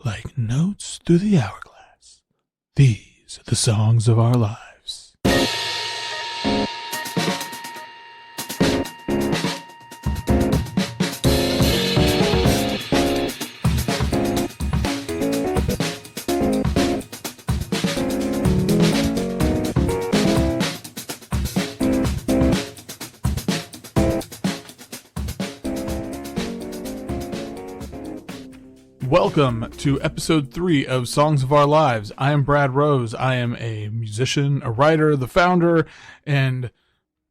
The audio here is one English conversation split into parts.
like notes through the hourglass. These are the songs of our lives. Welcome to episode 3 of Songs of Our Lives. I am Brad Rose. I am a musician, a writer, the founder, and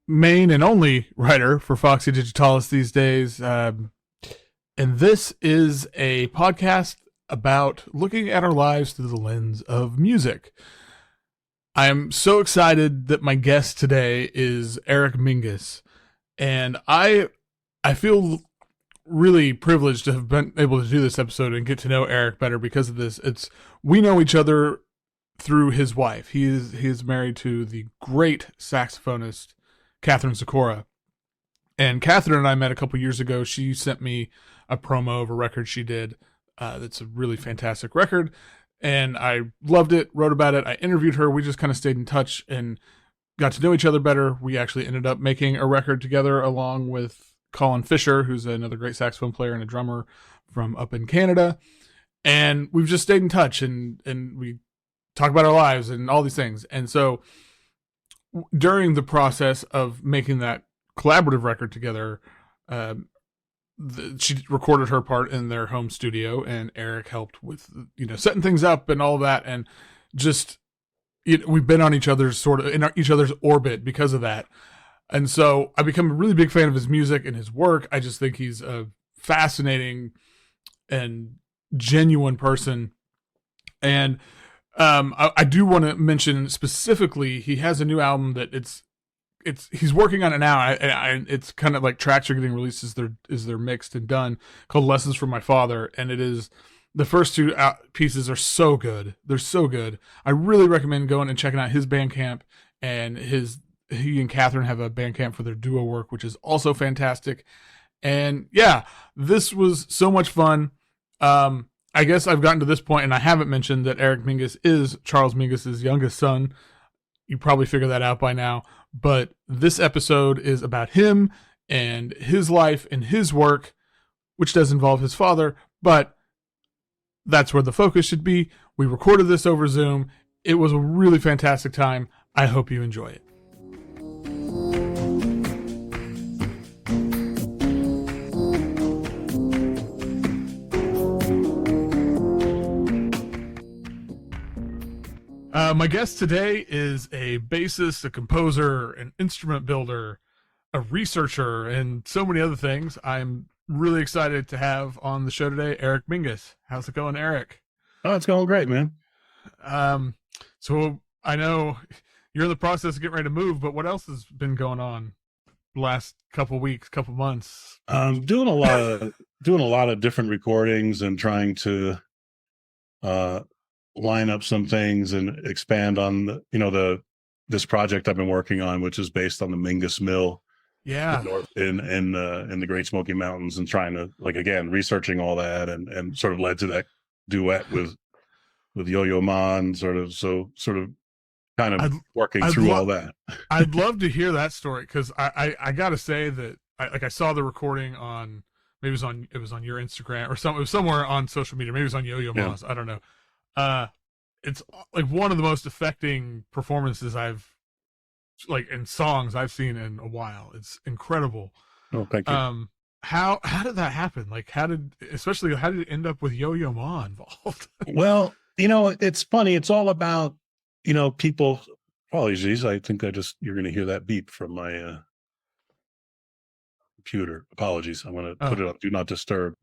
main and only writer for Foxy Digitalis these days. And this is a podcast about looking at our lives through the lens of music. I am so excited that my guest today is Eric Mingus. And I feel really privileged to have been able to do this episode and get to know Eric better because of this. We know each other through his wife. He is married to the great saxophonist Catherine Sikora, and Catherine and I met a couple years ago. She sent me a promo of a record she did. That's a really fantastic record, and I loved it. Wrote about it. I interviewed her. We just kind of stayed in touch and got to know each other better. We actually ended up making a record together along with Colin Fisher, who's another great saxophone player and a drummer from up in Canada. And we've just stayed in touch and we talk about our lives and all these things. And so during the process of making that collaborative record together, she recorded her part in their home studio, and Eric helped with, setting things up and all of that. And just, we've been on each other's each other's orbit because of that. And so I become a really big fan of his music and his work. I just think he's a fascinating and genuine person. And I do want to mention specifically, he has a new album that he's working on it now. And it's kind of like tracks are getting released as they're mixed and done, called Lessons from My Father. And it is, the first two pieces are so good. They're so good. I really recommend going and checking out his Bandcamp, and he and Catherine have a Bandcamp for their duo work, which is also fantastic. And yeah, this was so much fun. I guess I've gotten to this point and I haven't mentioned that Eric Mingus is Charles Mingus's youngest son. You probably figured that out by now, but this episode is about him and his life and his work, which does involve his father, but that's where the focus should be. We recorded this over Zoom. It was a really fantastic time. I hope you enjoy it. My guest today is a bassist, a composer, an instrument builder, a researcher, and so many other things. I'm really excited to have on the show today, Eric Mingus. How's it going, Eric? Oh, it's going great, man. So I know you're in the process of getting ready to move, but what else has been going on the last couple weeks, couple months? Doing a lot of different recordings and trying to line up some things and expand on this project I've been working on, which is based on the Mingus Mill, in the Great Smoky Mountains, and trying to, researching all that and sort of led to that duet with Yo-Yo Ma, and sort of kind of working through all that. I'd love to hear that story, because I gotta say that I saw the recording on, maybe it was on your Instagram or something. It was somewhere on social media. Maybe it was on Yo-Yo Ma's. I don't know. It's like one of the most affecting performances in songs I've seen in a while. It's incredible. Oh, thank you. How did that happen? How did it end up with Yo-Yo Ma involved? Well, it's funny. It's all about, people. Apologies. I think you're going to hear that beep from my computer. Apologies. I'm going to put it on Do Not Disturb.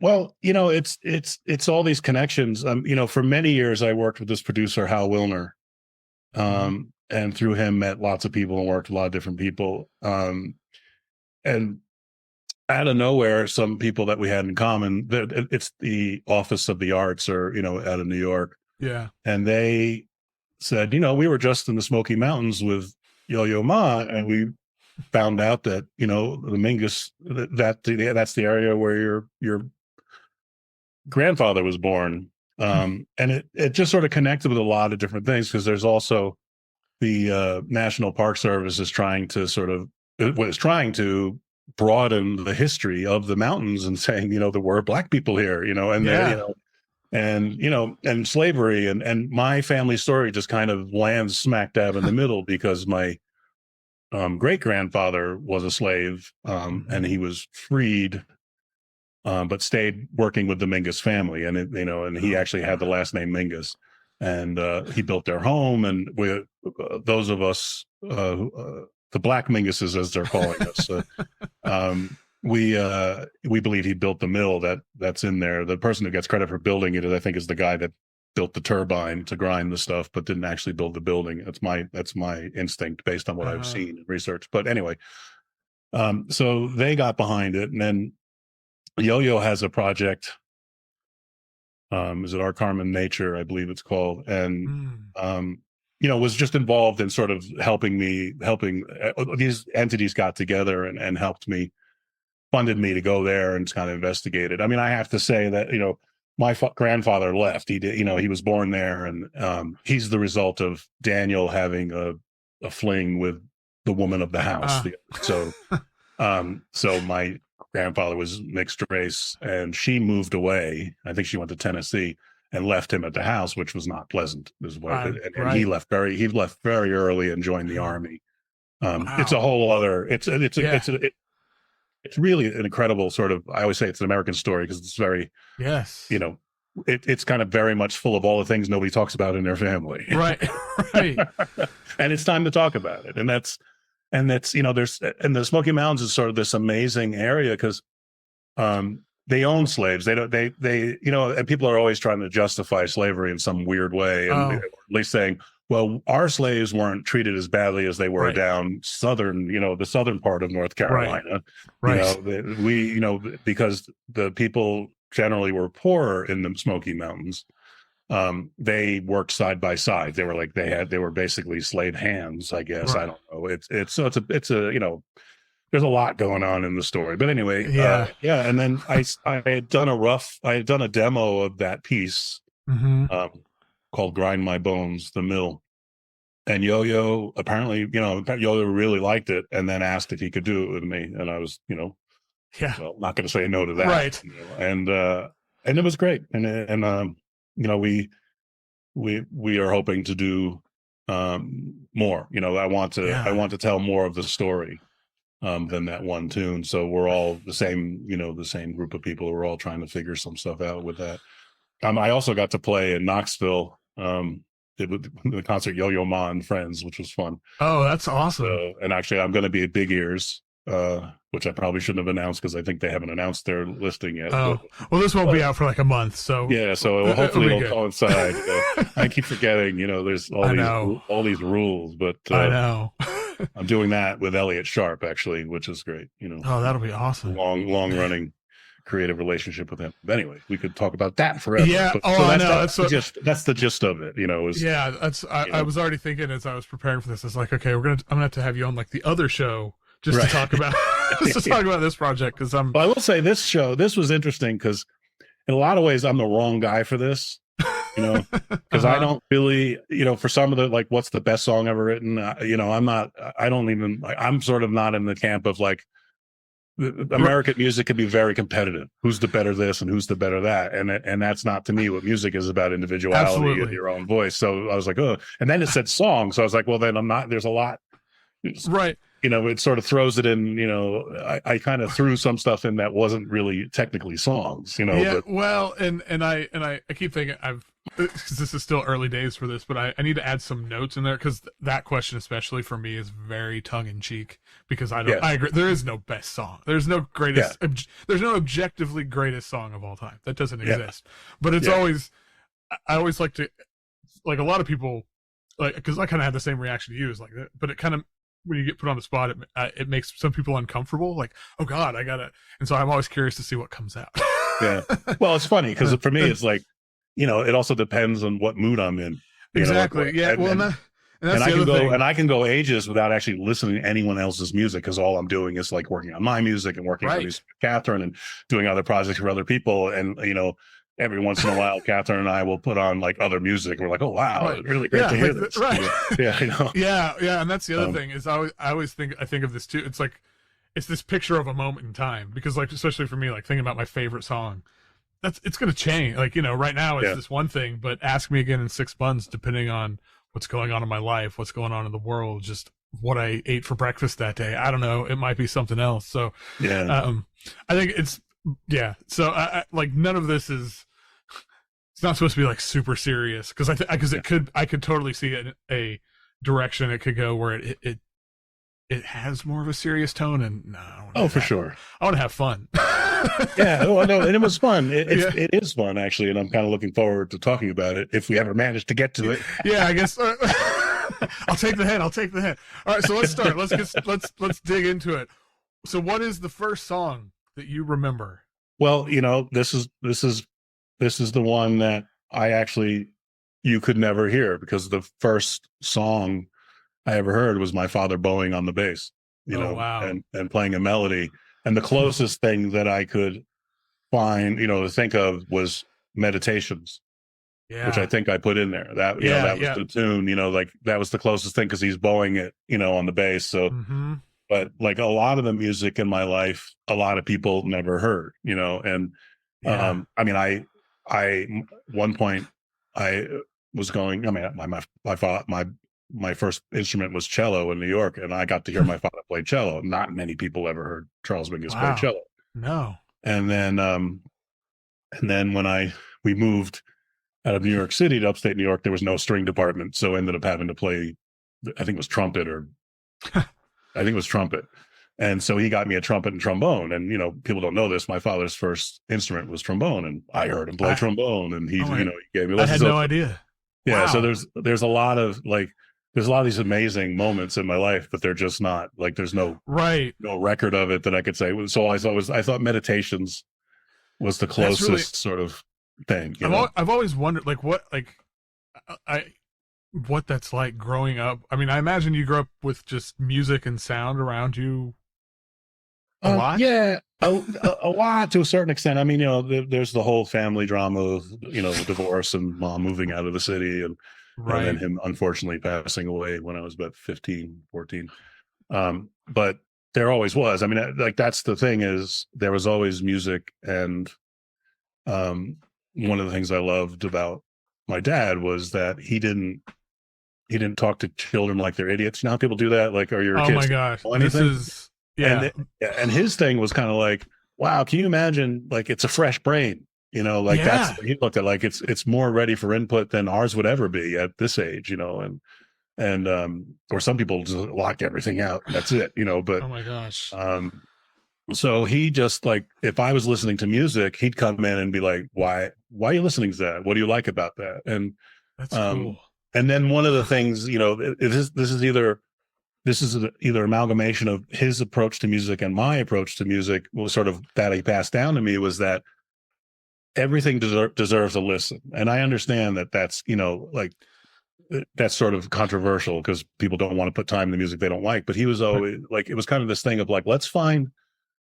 Well, it's all these connections. For many years I worked with this producer, Hal Wilner, and through him met lots of people and worked with a lot of different people. And out of nowhere, some people that we had in common, it's the Office of the Arts, or, out of New York. Yeah. And they said, we were just in the Smoky Mountains with Yo-Yo Ma, and we found out that, the Mingus, that's the area where your grandfather was born. And it just sort of connected with a lot of different things, because there's also the National Park Service is trying to broaden the history of the mountains and saying, there were black people here, and slavery and my family story just kind of lands smack dab in the middle, because my great grandfather was a slave, and he was freed, but stayed working with the Mingus family, and he actually had the last name Mingus, and he built their home, and those of us, the Black Minguses, as they're calling us, we believe he built the mill that's in there. The person who gets credit for building it, I think, is the guy that built the turbine to grind the stuff, but didn't actually build the building. That's my instinct based on what I've seen and researched. But anyway, so they got behind it, and then Yo-Yo has a project. Is it Our Carmen Nature, I believe it's called, and was just involved in sort of helping these entities got together and funded me to go there and kind of investigate it. I mean, I have to say that, my grandfather left. He did, he was born there, and he's the result of Daniel having a fling with the woman of the house. So my grandfather was mixed race, and she moved away. I think she went to Tennessee and left him at the house, which was not pleasant. And he left very early and joined the army. It's a whole other. It's really an incredible sort of. I always say it's an American story, because it's very it's kind of very much full of all the things nobody talks about in their family. Right. And it's time to talk about it. And that's there's, and the Smoky Mountains is sort of this amazing area, because they own slaves. And people are always trying to justify slavery in some weird way, and at least saying, well, our slaves weren't treated as badly as they were down southern, the southern part of North Carolina. Because the people generally were poorer in the Smoky Mountains. They worked side by side. They were basically slave hands, I guess. I don't know. It's there's a lot going on in the story, but anyway, And then I had done a demo of that piece, called "Grind My Bones," the mill, and Yo-Yo apparently, Yo-Yo really liked it, and then asked if he could do it with me, and I was, well, not going to say no to that, right? And it was great, and we are hoping to do more. I want to tell more of the story than that one tune. So we're all the same group of people. We're all trying to figure some stuff out with that. I also got to play in Knoxville, did the concert Yo-Yo Ma and Friends, which was fun. Oh, that's awesome. And actually, I'm going to be at Big Ears, which I probably shouldn't have announced, because I think they haven't announced their listing yet. Oh, well, this won't be out for like a month, so so hopefully it'll coincide. I keep forgetting, there's all these rules, but I know. I'm doing that with Elliot Sharp, actually, which is great. Oh, that'll be awesome. Long running creative relationship with him. But anyway, we could talk about that forever. Yeah. I know. That's the gist of it. I was already thinking as I was preparing for this. It's like, okay, I'm gonna have to have you on like the other show just to talk about this project, because Well, I will say this was interesting, because in a lot of ways I'm the wrong guy for this. Because I don't really, for some of the, like, what's the best song ever written? I'm sort of not in the camp of like, American music can be very competitive. Who's the better this and who's the better that? And that's not, to me, what music is about: individuality and your own voice. So I was like, oh, and then it said song. So I was like, well, then there's a lot. Right. It sort of throws it in, I kind of threw some stuff in that wasn't really technically songs, Yeah, but, well, and I keep thinking because this is still early days for this, but I need to add some notes in there, because that question, especially for me, is very tongue in cheek, because I agree. There is no best song. There's no greatest, there's no objectively greatest song of all time. That doesn't exist, but it's always, I always like to, like, a lot of people, like, because I kind of had the same reaction to you, is like that, but it kind of, when you get put on the spot, it makes some people uncomfortable, like, oh God, I gotta, and so I'm always curious to see what comes out. Well, it's funny, because for me, it's like, it also depends on what mood I'm in. Exactly. I can go ages without actually listening to anyone else's music, because all I'm doing is like working on my music and working on music with Catherine and doing other projects for other people. And, every once in a while, Catherine and I will put on like other music. We're like, oh wow, it's really great to hear this. Right. Yeah, you know. Yeah. And that's the other thing is I always think of this too. It's like, it's this picture of a moment in time, because like, especially for me, like thinking about my favorite song, it's going to change. Like, you know, right now it's this one thing, but ask me again in 6 months, depending on what's going on in my life, what's going on in the world, just what I ate for breakfast that day. I don't know. It might be something else. So, I think So I like, none of this is, it's not supposed to be like super serious, because I could totally see a direction it could go where it has more of a serious tone, and for sure, I want to have fun. Well, no, and it was fun. It is fun actually, and I'm kind of looking forward to talking about it if we ever manage to get to it. I guess I'll take the hint. All right, so let's start. Let's dig into it. So, what is the first song that you remember? Well, you know, this is the one that you could never hear, because the first song I ever heard was my father bowing on the bass, and playing a melody. And the closest thing that I could find, to think of, was Meditations, which I think I put in there. That was the tune, like that was the closest thing, because he's bowing it, on the bass. So, but like a lot of the music in my life, a lot of people never heard, and I mean, one point I was going, I mean, my first instrument was cello in New York, and I got to hear my father play cello. Not many people ever heard Charles Mingus play cello. No. And then when we moved out of New York City to upstate New York, there was no string department, so I ended up having to play, I think it was trumpet. And so he got me a trumpet and trombone. And people don't know this, my father's first instrument was trombone, and I heard him play trombone, and he gave me lessons. I had no idea. Yeah. Wow. So there's a lot of these amazing moments in my life, but they're just not like, there's no record of it that I could say. So I thought Meditations was the closest sort of thing. I've always wondered what that's like growing up. I mean, I imagine you grew up with just music and sound around you a lot. Yeah, a lot to a certain extent. I mean, there's the whole family drama of, the divorce and mom moving out of the city, and then him unfortunately passing away when I was about 15, 14. But there always was. I mean, like, that's the thing, is there was always music. And one of the things I loved about my dad was that he didn't talk to children like they're idiots. How people do that? Like, are your kids? Oh my gosh, this is And his thing was kind of like, wow, can you imagine? Like, it's a fresh brain. That's he looked at, like, it's more ready for input than ours would ever be at this age, and or some people just lock everything out. That's it, but oh my gosh. So he just, like, if I was listening to music, he'd come in and be like, why are you listening to that? What do you like about that? And that's cool. And then one of the things, this is either amalgamation of his approach to music and my approach to music, was sort of that he passed down to me, was that everything deserves a listen. And I understand that that's, like, that's sort of controversial, because people don't want to put time in the music they don't like. But he was always like, it was kind of this thing of like, let's find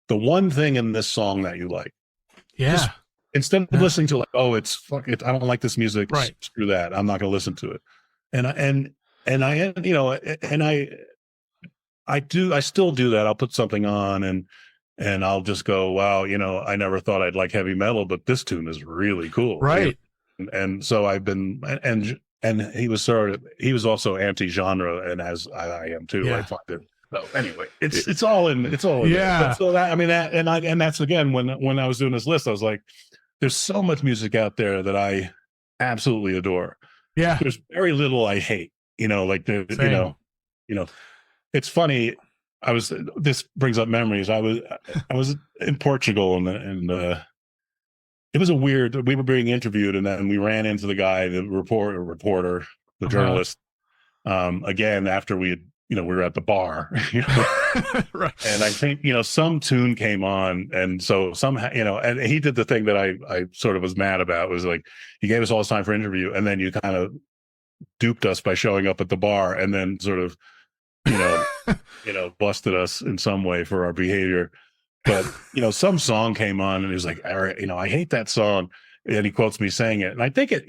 the one thing in this song that you like. Yeah. Just, instead of listening to, like, oh, I don't like this music. Right. Screw that. I'm not going to listen to it. I still do that. I'll put something on and I'll just go, wow, I never thought I'd like heavy metal, but this tune is really cool. Right. And so I've been, and he was also anti-genre, and as I am too. I find it. So anyway, it's all in. Yeah. So that, I mean, and that's, again, when I was doing this list, I was like, there's so much music out there that I absolutely adore. Yeah. There's very little I hate. It's funny. This brings up memories. I was in Portugal, and it was we were being interviewed, and then we ran into the guy, the reporter, the journalist, again, after we were at the bar, right. And I think, some tune came on. And so somehow, and he did the thing that I sort of was mad about, was like, he gave us all this time for interview, and then you kind of duped us by showing up at the bar, and then sort of, busted us in some way for our behavior. But, some song came on, and he was like, Eric, I hate that song. and he quotes me saying it. And I think it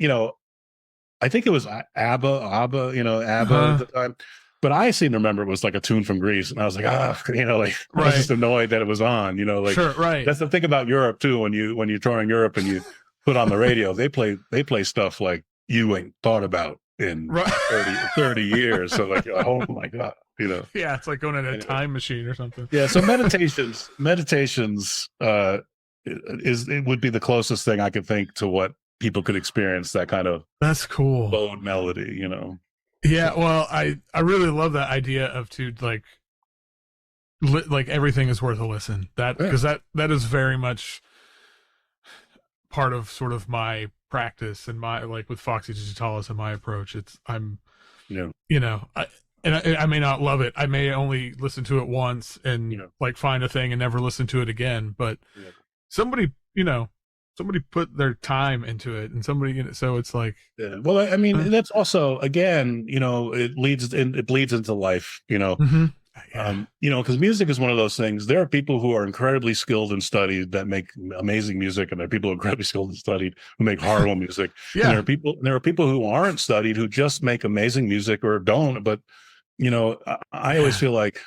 was ABBA, at the time. But I seem to remember it was like a tune from Greece, and I was like, like I was just annoyed that it was on, Sure, right. That's the thing about Europe too. When you're touring Europe and you put on the radio, they play stuff like you ain't thought about in 30 years. So like, oh my God, Yeah, it's like going in a time machine or something. Yeah. So meditations, it would be the closest thing I could think to what people could experience, that kind of that's cool bowed melody, Yeah, well, I really love that idea of like everything is worth a listen. Because that is very much part of sort of my practice and my, like with Foxy Digitalis and my approach. I may not love it. I may only listen to it once and like find a thing and never listen to it again. But somebody put their time into it, and somebody, so it's like, well, I mean, that's also, again, it bleeds into life, mm-hmm. Because music is one of those things. There are people who are incredibly skilled and studied that make amazing music, and there are people who are incredibly skilled and studied who make horrible music. Yeah. And there are people who aren't studied who just make amazing music or don't. But I always feel like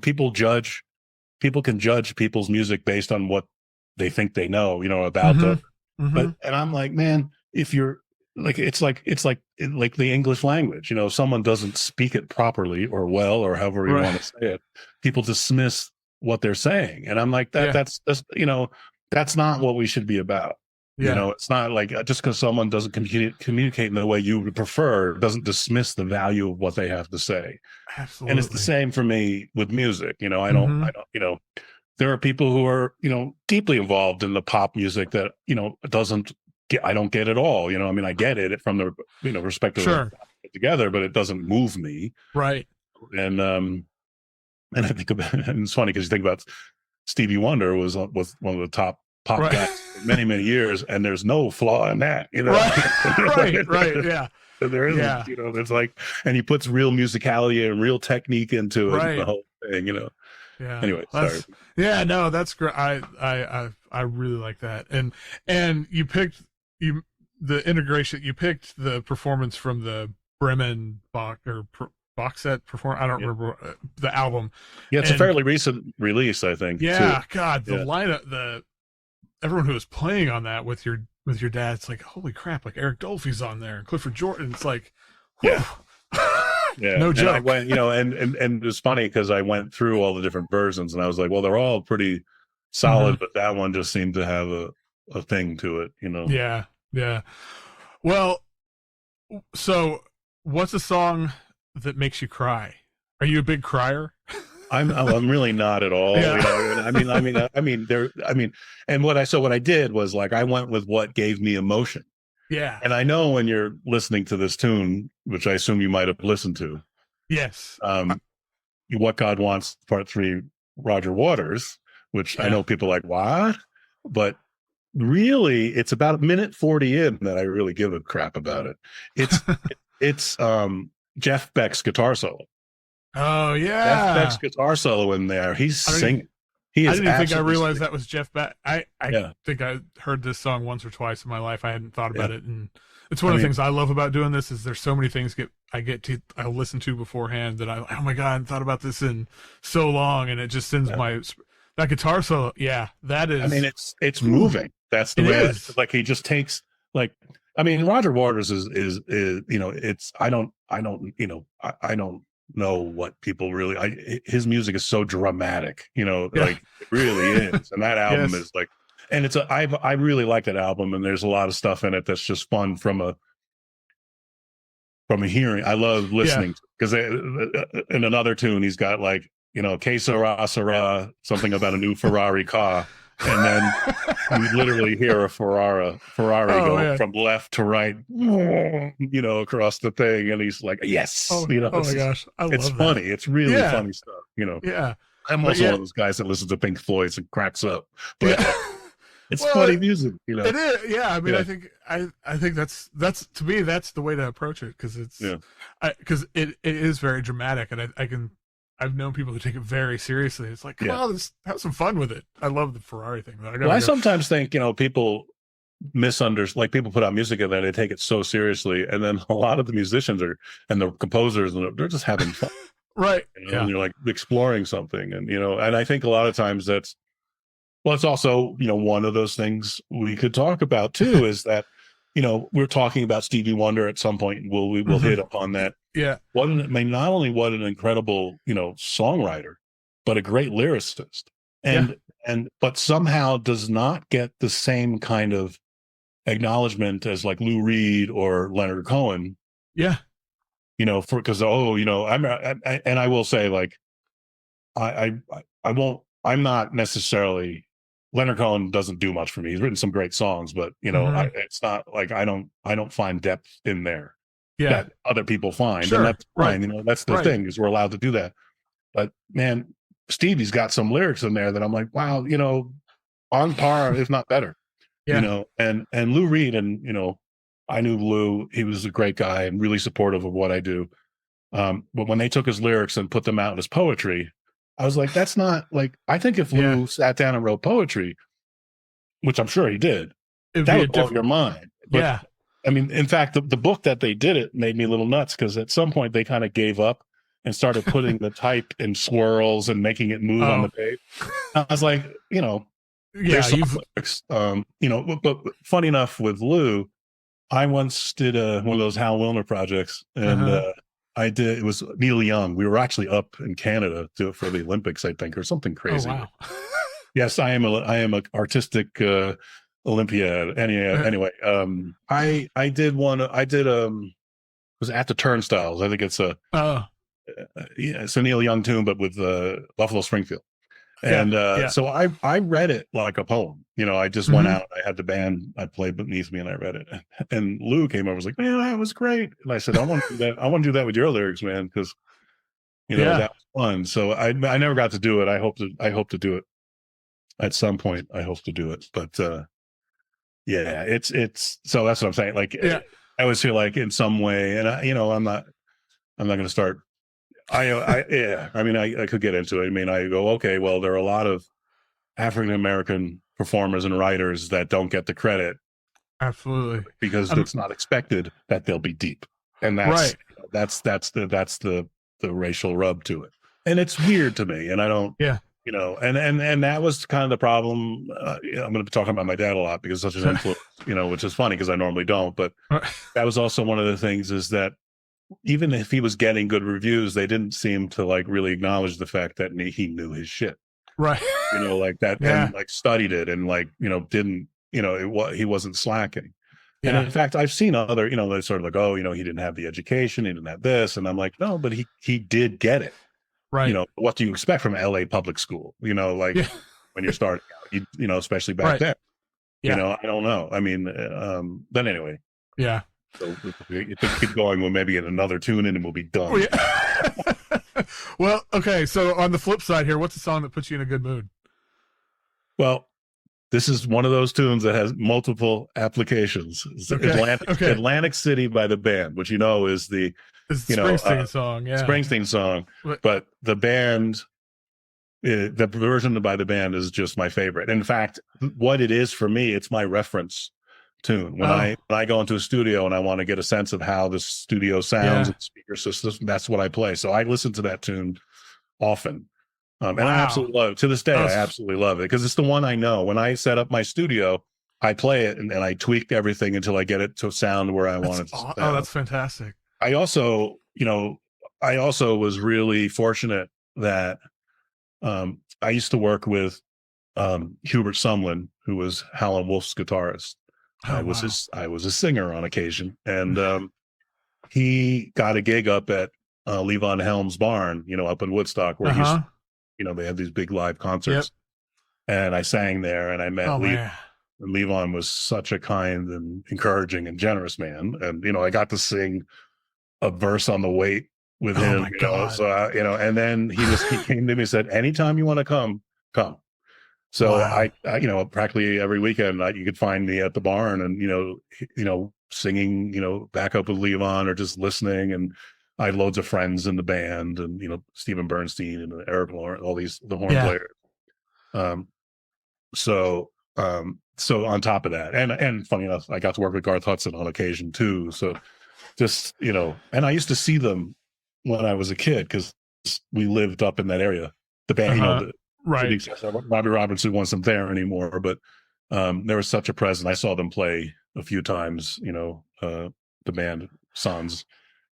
people can judge people's music based on what they think they know, about them. But and I'm like, man, if you're like, it's like the English language, if someone doesn't speak it properly or well, or however you want to say it, people dismiss what they're saying. And I'm like, that's not what we should be about. It's not like just because someone doesn't communicate in the way you would prefer doesn't dismiss the value of what they have to say. Absolutely. And it's the same for me with music. I don't, there are people who are, deeply involved in the pop music that, I don't get it all. I mean, I get it from the, respective together, but it doesn't move me. Right. And I think about, and it's funny because you think about Stevie Wonder was one of the top pop guys for many, many years, and there's no flaw in that, Right. Yeah. There isn't, it's like, and he puts real musicality and real technique into it, the whole thing, Yeah. Anyway, sorry. Yeah, no, that's great. I really like that. And you picked the integration. You picked the performance from the Bremen box set perform. I don't remember the album. Yeah, it's a fairly recent release, I think. Yeah, too. God, the lineup, everyone who was playing on that with your dad, it's like, holy crap! Like Eric Dolphy's on there, and Clifford Jordan. It's like, whew. Yeah, no joke. And I went, and it's funny because I went through all the different versions, and I was like, well, they're all pretty solid, but that one just seemed to have a thing to it, Yeah. Well, so what's a song that makes you cry? Are you a big crier? I'm really not at all. Yeah. And what I did was like I went with what gave me emotion. Yeah. And I know when you're listening to this tune, which I assume you might have listened to. Yes. What God Wants, Part 3, Roger Waters, which I know people are like, what? But really, it's about a minute 40 in that I really give a crap about it. It's Jeff Beck's guitar solo. Oh, yeah. Jeff Beck's guitar solo in there. He's singing. I didn't think I realized that was Jeff Beck. I think I heard this song once or twice in my life. I hadn't thought about it, and it's one of the things I love about doing this is there's so many things I listen to beforehand that oh my God, I hadn't thought about this in so long, and it just sends that guitar solo. Yeah, that is. I mean, it's moving. That's the way it is. Like he just takes Roger Waters is it's I don't know what people really his music is so dramatic, like it really is. And that album is like, and I really like that album, and there's a lot of stuff in it that's just fun from a hearing. I love listening because in another tune he's got like, que sera sera, something about a new Ferrari car. And then you literally hear a Ferrari go from left to right, across the thing, and he's like, "Yes!" Oh my gosh, it's funny. That. It's really funny stuff. Yeah. I'm also one of those guys that listens to Pink Floyd and cracks up, but it's funny music. It is. Yeah. I mean, I think that's to me that's the way to approach it because it's because it is very dramatic, and I've known people who take it very seriously. It's like, come on, let's have some fun with it. I love the Ferrari thing. I sometimes think, people misunderstand, like people put out music and then they take it so seriously, and then a lot of the musicians are and the composers, and they're just having fun, Right. and you're like exploring something, and and I think a lot of times that's, well, it's also one of those things we could talk about too is that we're talking about Stevie Wonder at some point, and we will hit upon that. Yeah. Not only what an incredible songwriter, but a great lyricist, but somehow does not get the same kind of acknowledgement as like Lou Reed or Leonard Cohen. Yeah. Because I will say, like, I won't. I'm not necessarily. Leonard Cohen doesn't do much for me. He's written some great songs, but it's not like I don't find depth in there that other people find, and that's fine. Right. That's the thing, is we're allowed to do that. But man, Stevie's got some lyrics in there that I'm like, wow, on par, if not better. Yeah. And Lou Reed, and I knew Lou. He was a great guy and really supportive of what I do. But when they took his lyrics and put them out as poetry, I was like, that's not like, I think if Lou sat down and wrote poetry, which I'm sure he did, that would blow your mind. But, I mean, in fact, the book that they did it made me a little nuts, because at some point they kind of gave up and started putting the type in swirls and making it move on the page. I was like, there's some lyrics, but funny enough with Lou, I once did one of those Hal Wilner projects, and it was Neil Young. We were actually up in Canada for the Olympics, I think, or something crazy. Oh, wow. Yes, I am a artistic Olympiad. Anyway, I did one. It was at the Turnstiles. I think it's it's a Neil Young tune, but with Buffalo Springfield. And so I read it like a poem. I just went out, I had the band I played beneath me, and I read it. And Lou came over and was like, man, that was great. And I said, I want to do that. I want to do that with your lyrics, man, because that was fun. So I never got to do it. I hope to do it at some point. I hope to do it. But it's so that's what I'm saying. Like, I always feel like in some way, and I'm not going to start. I mean, I could get into it. I mean, I go, okay, well, there are a lot of African-American performers and writers that don't get the credit. Absolutely. Because it's not expected that they'll be deep. And that's the racial rub to it. And it's weird to me. And I don't, and that was kind of the problem. I'm going to be talking about my dad a lot because such an influence, which is funny because I normally don't, but that was also one of the things, is that even if he was getting good reviews, they didn't seem to like really acknowledge the fact that he knew his shit. Right. Like that, and like studied it, and like, didn't, he wasn't slacking. And in fact, I've seen other, they're sort of like, oh, he didn't have the education, he didn't have this. And I'm like, no, but he did get it. Right. What do you expect from LA public school? Like when you're starting out, especially back then, I don't know. I mean, then anyway. Yeah. So if we keep going, we'll maybe get another tune in and we'll be done. Oh, yeah. Well, okay. So on the flip side here, what's a song that puts you in a good mood? Well, this is one of those tunes that has multiple applications. Atlantic City by the band, which is the Springsteen song. Yeah. Springsteen song. But the band, the version by the band is just my favorite. In fact, what it is for me, it's my reference tune. When I go into a studio and I want to get a sense of how the studio sounds and speaker systems, that's what I play. So I listen to that tune often. And I absolutely love it. To this day, I absolutely love it because it's the one I know. When I set up my studio, I play it and I tweak everything until I get it to sound where I want it to sound. Oh, that's fantastic. I also was really fortunate that I used to work with Hubert Sumlin, who was Howlin' Wolf's guitarist. I was a singer on occasion, and he got a gig up at Levon Helm's barn, up in Woodstock, where they have these big live concerts. And I sang there, and I met Levon. And Levon was such a kind and encouraging and generous man, and I got to sing a verse on the weight with him. So and then he came to me and said, "Anytime you want to come." So I practically every weekend you could find me at the barn and, singing, back up with Levon or just listening. And I had loads of friends in the band and, Stephen Bernstein and Eric Lawrence, all the horn players. So So on top of that, and funny enough, I got to work with Garth Hudson on occasion too. So just, and I used to see them when I was a kid because we lived up in that area. The band, right. Robbie Robertson wasn't there anymore, but there was such a presence. I saw them play a few times, the band Sans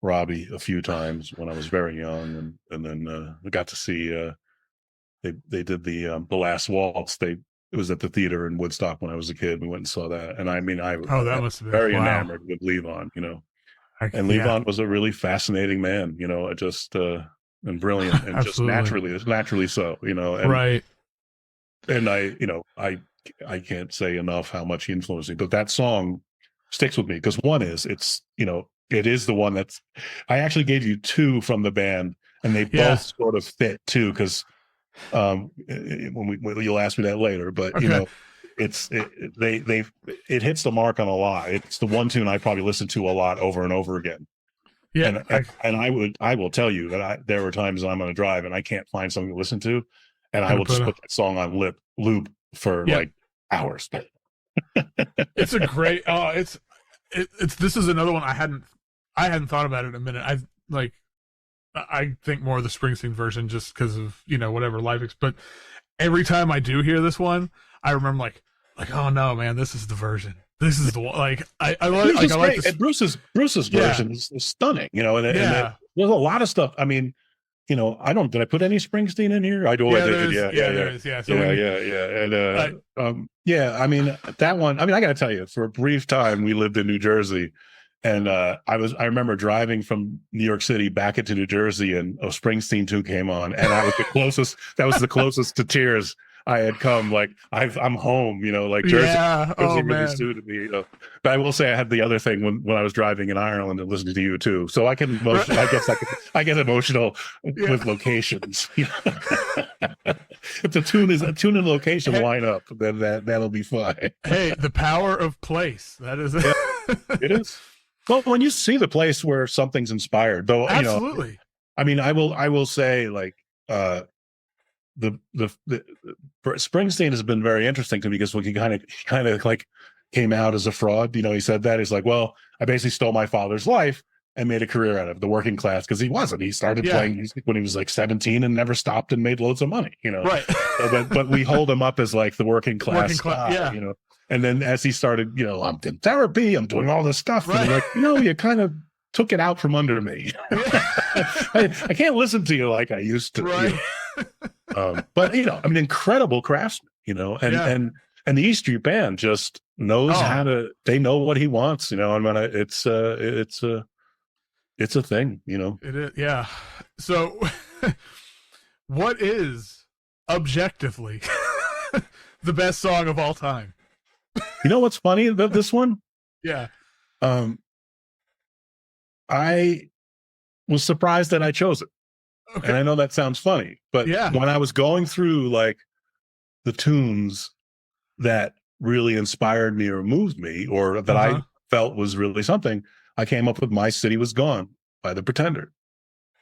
Robbie a few times when I was very young, and then I got to see they did the Last Waltz. It was at the theater in Woodstock when I was a kid. We went and saw that, and I mean, that must have been very enamored with Levon, and Levon was a really fascinating man, just and brilliant, and just naturally so, and, right. And I can't say enough how much he influenced me, but that song sticks with me because it is the one that's. I actually gave you two from the band, and they both sort of fit too. Because you'll ask me that later, but okay. It hits the mark on a lot. It's the one tune I probably listen to a lot over and over again. Yeah, and I will tell you that there were times I'm on a drive and I can't find something to listen to, and I will just put that song on loop for like hours. It's a great. This is another one I hadn't thought about it in a minute. I think more of the Springsteen version just because of whatever life. But every time I do hear this one, I remember like oh no, man, this is the version. This is the one. Like I like this. Bruce's version is stunning. And there's a lot of stuff. I mean, did I put any Springsteen in here? I do. I did. There is. Yeah. So And I mean, that one. I mean, I got to tell you, for a brief time, we lived in New Jersey. And I remember driving from New York City back into New Jersey, and Springsteen 2 came on, and I was the closest. That was the closest to tears I had come. Like I'm home, like Jersey. Jersey really suited me, But I will say I had the other thing when I was driving in Ireland and listening to you too. So I can I get emotional with locations. If the tune and location line up, then that'll be fine. Hey, the power of place. That is it. It is. Well, when you see the place where something's inspired, though, absolutely. I mean, I will say, like, the Springsteen has been very interesting to me because when he kind of like came out as a fraud, he said that he's like, well, I basically stole my father's life and made a career out of the working class, because he wasn't. He started playing music when he was like 17 and never stopped and made loads of money, Right. but we hold him up as like the working class guy, And then as he started, I'm in therapy, I'm doing all this stuff. Right. And like, you kind of took it out from under me. I can't listen to you like I used to. Right. But I'm an incredible craftsman, and the E Street Band just knows how to. They know what he wants, I mean, it's a thing, It is, yeah. So, what is objectively the best song of all time? You know what's funny about this one? Yeah. I was surprised that I chose it. Okay. And I know that sounds funny, but when I was going through like the tunes that really inspired me or moved me, or that I felt was really something, I came up with My City Was Gone by The Pretender.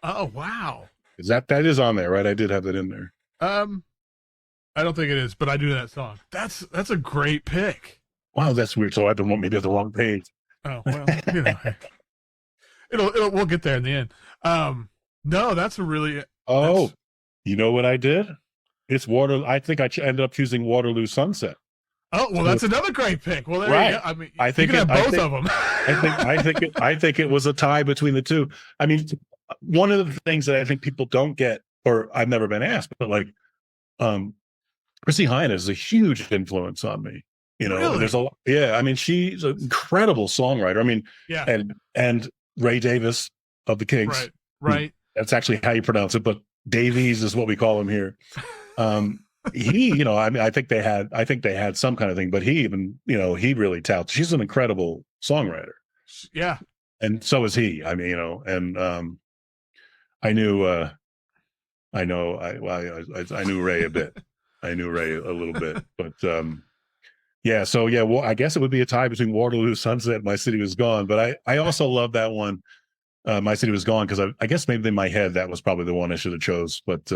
Oh, wow. That is on there, right? I did have that in there. I don't think it is, but I do that song. That's a great pick. Wow, that's weird. So I don't want maybe at the wrong page. Oh, well, it'll we'll get there in the end. No, that's a really. Oh, you know what I did? It's I think I ended up choosing Waterloo Sunset. Oh, well, that's another great pick. Well, there you go. I mean, I think you can have both of them. I think it was a tie between the two. I mean, one of the things that I think people don't get, or I've never been asked, but like, Chrissie Hynde is a huge influence on me. Really? There's a lot. Yeah, I mean, she's an incredible songwriter. I mean, and Ray Davis of the Kinks. Right. That's actually how you pronounce it, but Davies is what we call him here. He, I mean, I think they had some kind of thing, but he even, he really touts. She's an incredible songwriter. Yeah. And so is he. I mean, and I knew Ray a bit. I knew Ray a little bit, but well, I guess it would be a tie between Waterloo Sunset and My City Was Gone. But I also love that one, My City Was Gone, because I guess maybe in my head that was probably the one I should have chose. But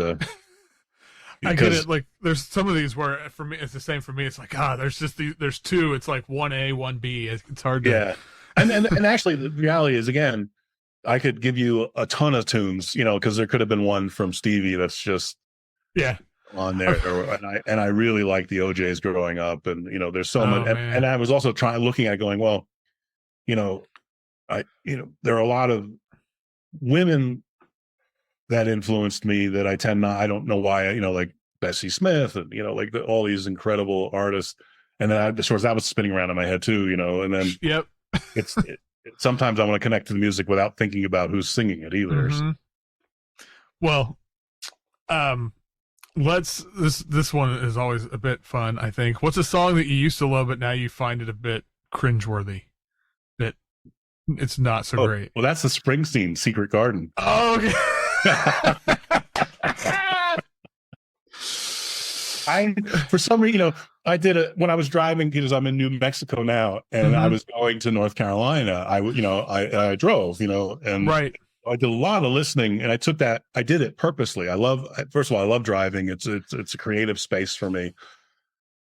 I get it. Like, there's some of these where for me it's the same. For me, it's like, there's just there's two. It's like 1A, 1B. It's hard to. Yeah, and actually, the reality is, again, I could give you a ton of tunes, because there could have been one from Stevie that's just on there, and I really like the OJs growing up, and there's so much, and I was also looking at going, well, there are a lot of women that influenced me that I don't know why, like Bessie Smith and, like all these incredible artists. And then of course that was spinning around in my head too, and then sometimes I want to connect to the music without thinking about who's singing it either. Mm-hmm. Well, this one is always a bit fun, I think. What's a song that you used to love, but now you find it a bit cringeworthy? That it's not so great. Well, that's the Springsteen Secret Garden. Oh, okay. For some reason, I did it when I was driving, because I'm in New Mexico now, and I was going to North Carolina. I drove, and I did a lot of listening, and I did it purposely. First of all, I love driving. It's a creative space for me.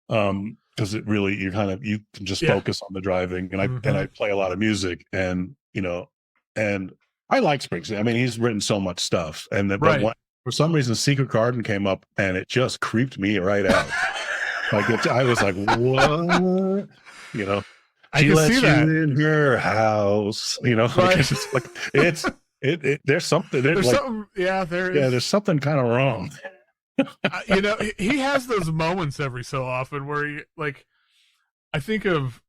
Because it really, you can just focus on the driving, and I play a lot of music, and and I like Springsteen. I mean, he's written so much stuff, and but for some reason, Secret Garden came up, and it just creeped me right out. I was like, what? I she can lets see you that in her house. There's something. There's something. Yeah, there's something kind of wrong. He has those moments every so often where I think of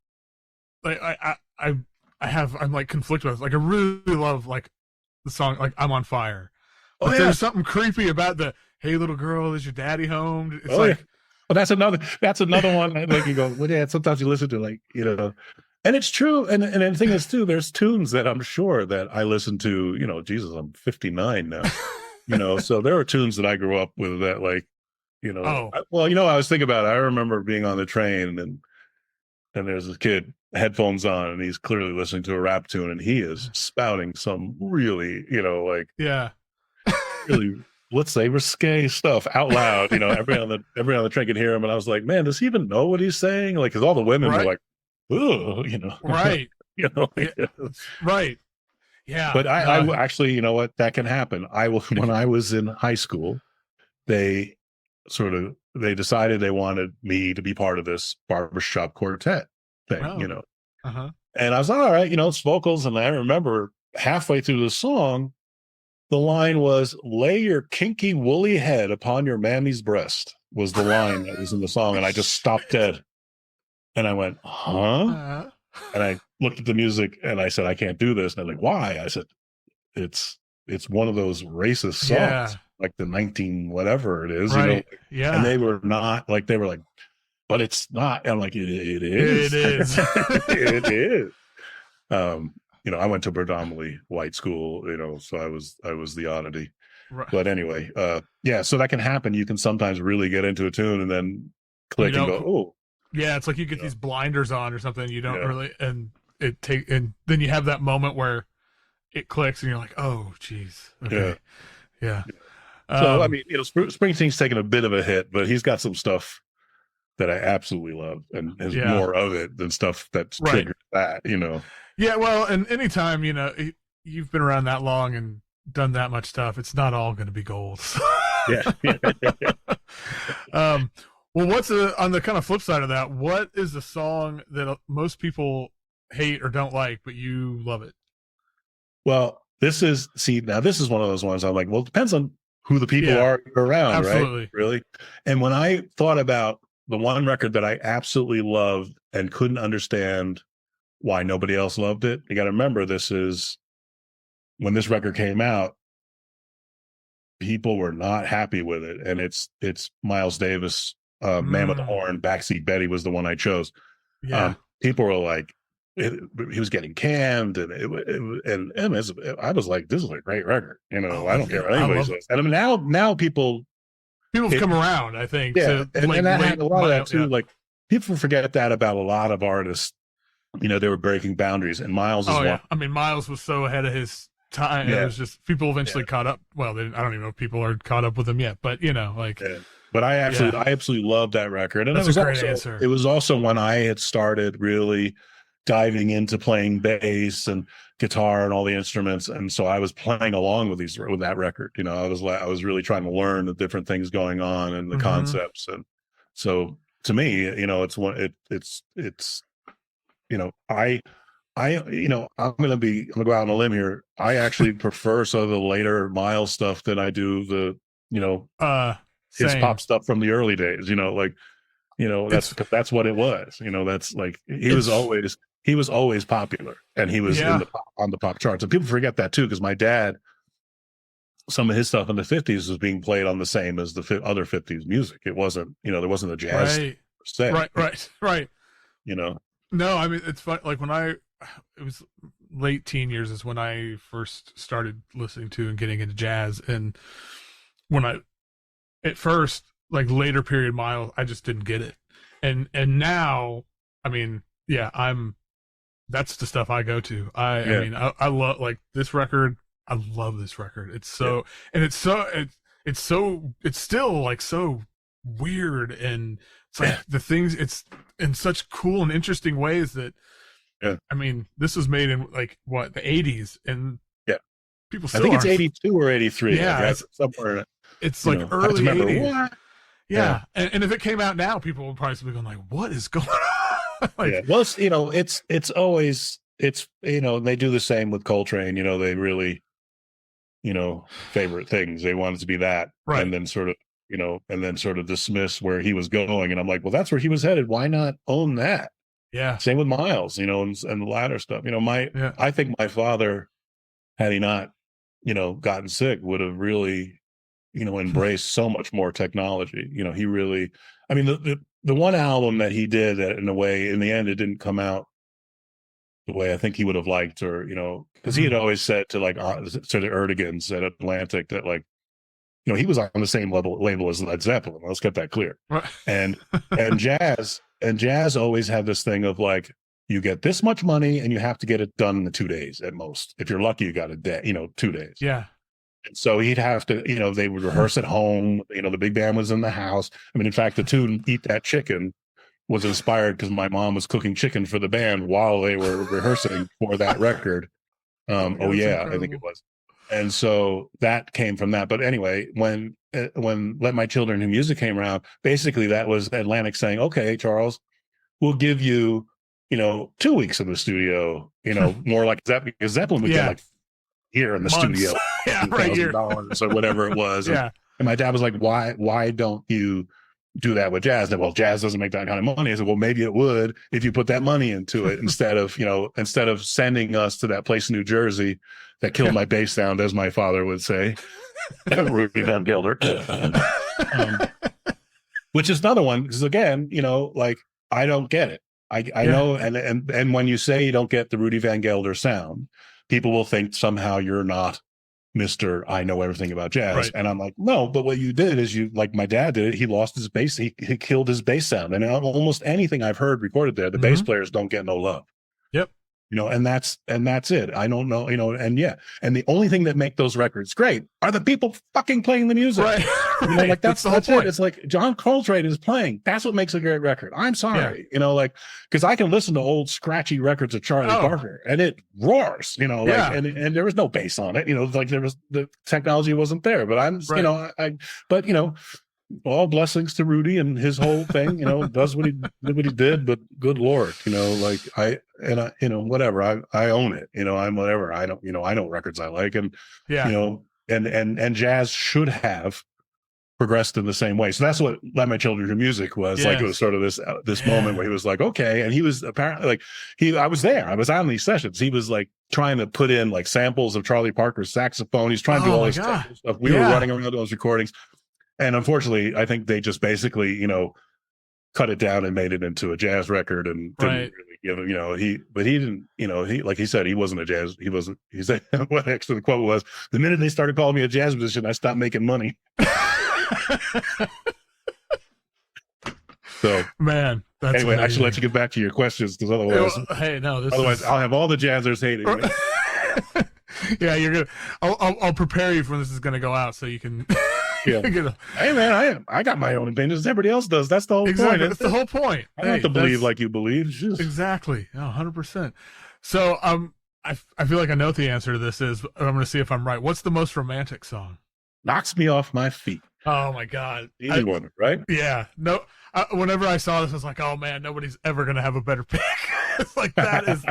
I'm like conflicted with, like, I really love like the song, like, I'm on Fire. But there's something creepy about the, hey little girl, is your daddy home? It's well, that's another one. Like, you go, well, yeah, sometimes you listen to, and it's true. And the thing is too, there's tunes that I'm sure that I listen to, Jesus, I'm 59 now. So there are tunes that I grew up with that, I was thinking about it. I remember being on the train, and there's this kid, headphones on, and he's clearly listening to a rap tune, and he is spouting some really, really, let's say, risque stuff out loud. Everyone on the train could hear him, and I was like, man, does he even know what he's saying? Like, because all the women were like, "Ooh," right, right. Yeah, but I actually, that can happen. When I was in high school, they decided they wanted me to be part of this barbershop quartet thing, and I was like, all right, it's vocals. And I remember halfway through the song, the line was, "Lay your kinky woolly head upon your mammy's breast," was the line that was in the song. And I just stopped dead. And I went, huh? And I looked at the music, and I said, I can't do this. And they're like, why? I said, it's one of those racist songs, like the 19 whatever it is, right. And they were not like, but it's not. And I'm like, it is. It is. It is. I went to predominantly white school, so I was the oddity. Right. But anyway, so that can happen. You can sometimes really get into a tune and then click and go, oh. Yeah, it's like you get these blinders on or something. You don't really, and then you have that moment where it clicks, and you're like, "Oh, geez." Okay. Yeah. So I mean, Springsteen's taken a bit of a hit, but he's got some stuff that I absolutely love, and has more of it than stuff that's triggered that. Yeah, well, and anytime you've been around that long and done that much stuff, it's not all going to be gold. Well, what's on the kind of flip side of that? What is the song that most people hate or don't like, but you love it? Well, this is one of those ones I'm like, well, it depends on who the people are around, absolutely. Right? Really. And when I thought about the one record that I absolutely loved and couldn't understand why nobody else loved it, you got to remember, this is when this record came out, people were not happy with it. And it's Miles Davis, Man with the Horn, Backseat Betty was the one I chose. Yeah. People were like, he was getting canned, and I was like, this is a great record. I don't care what anybody says. And I mean, now people have come around, I think. Yeah, and that had a lot of that too. Yeah. Like, people forget that about a lot of artists. They were breaking boundaries, and Miles is one. I mean, Miles was so ahead of his time. Yeah. It was just people eventually caught up. Well, I don't even know if people are caught up with him yet, but But I absolutely loved that record. And That's a great answer. It was also when I had started really diving into playing bass and guitar and all the instruments. And so I was playing along with that record. You know, I was really trying to learn the different things going on and the concepts. And so to me, you know, it's you know, you know, I'm gonna go out on a limb here. I actually prefer some of the later Miles stuff than I do the, you know, his pop stuff from the early days. You know, like, you know, that's what it was. You know, that's like he was always popular, and he was on the pop charts. And people forget that too, because my dad, some of his stuff in the 50s was being played on the same as the other 50s music. It wasn't, you know, there wasn't a jazz per se. Right. You know, no, I mean, it's fun. Like it was late teen years is when I first started listening to and getting into jazz. And at first, like later period Miles, I just didn't get it. And now, I mean, that's the stuff I go to. I mean, I love like this record. I love this record. It's so, and it's still like so weird. And it's like the things, it's in such cool and interesting ways that, I mean, this was made in like what, the 80s, and people still, I think it's 82 or 83. Yeah, it's somewhere. It's like early 80s. What? Yeah. And if it came out now, people would probably be going like, "What is going on?" Like, well, it's, you know, it's always, it's, you know, they do the same with Coltrane. You know, they really, you know, favorite things. They want it to be that, and then sort of, you know, and then sort of dismiss where he was going. And I'm like, well, that's where he was headed. Why not own that? Yeah. Same with Miles, you know, and the latter stuff. You know, I think my father, had he not, you know, gotten sick, would have really, you know, embraced so much more technology. You know, he really, I mean, the one album that he did that in a way, in the end, it didn't come out the way I think he would have liked, or, you know, because he had always said to like, to the Erdigans at Atlantic that, like, you know, he was on the same label as Led Zeppelin. Let's get that clear. Right. And jazz always had this thing of like, you get this much money and you have to get it done in 2 days at most. If you're lucky, you got a day, you know, 2 days. Yeah. And so he'd have to, you know, they would rehearse at home. You know, the big band was in the house. I mean, in fact, the tune "Eat That Chicken" was inspired because my mom was cooking chicken for the band while they were rehearsing for that record. I think it was. And so that came from that. But anyway, when Let My Children Hear Music came around, basically that was Atlantic saying, okay, Charles, we'll give you, you know, 2 weeks in the studio, you know, more like Zeppelin, because Zeppelin would get like here in the studio, right here, or whatever it was. And my dad was like, why don't you do that with jazz? And, well, jazz doesn't make that kind of money. I said, well, maybe it would if you put that money into it instead of sending us to that place in New Jersey that killed my bass sound, as my father would say, Rudy Van Gelder, which is another one. Because again, you know, like, I don't get it. I know, and when you say you don't get the Rudy Van Gelder sound, people will think somehow you're not Mr. I know everything about jazz. Right. And I'm like, no, but what you did is you, like my dad did it, he lost his bass, he killed his bass sound. And almost anything I've heard recorded there, the bass players don't get no love. Yep. You know, and that's it. I don't know, you know, and the only thing that make those records great are the people fucking playing the music. Right. You know, like that's the whole point. It's like John Coltrane is playing. That's what makes a great record. I'm sorry, you know, like, because I can listen to old scratchy records of Charlie Parker and it roars, you know, like, and there was no bass on it, you know, like the technology wasn't there. But you know, but you know, all blessings to Rudy and his whole thing, you know, does what he did, but good Lord, you know, like you know, whatever, I own it, you know, I'm whatever. I don't, you know, I know records I like, and you know, and jazz should have progressed in the same way. So that's what Let My Children Hear Music was. Like, it was sort of this moment where he was like, okay, and he was apparently like, I was there, I was on these sessions, he was like trying to put in like samples of Charlie Parker's saxophone, he's trying to do all this stuff. We were running around those recordings. And unfortunately, I think they just basically, you know, cut it down and made it into a jazz record, and didn't really give him, you know, he didn't, you know, he, like he said, he said, what actually the quote was, the minute they started calling me a jazz musician, I stopped making money. So, man, that's anyway, amazing. I should let you get back to your questions, because otherwise, I'll have all the jazzers hating me. Yeah, you're good. I'll prepare you for when this is going to go out, so you can Yeah. Hey man, I got my own opinions. Everybody else does. That's the whole point. That's the whole point. I don't have to believe like you believe. Exactly. 100%. So I feel like I know what the answer to this is, but I'm going to see if I'm right. What's the most romantic song? Knocks Me Off My Feet. Oh my God. Easy one, right? Yeah. No. Whenever I saw this, I was like, oh man, nobody's ever going to have a better pick. It's like, that is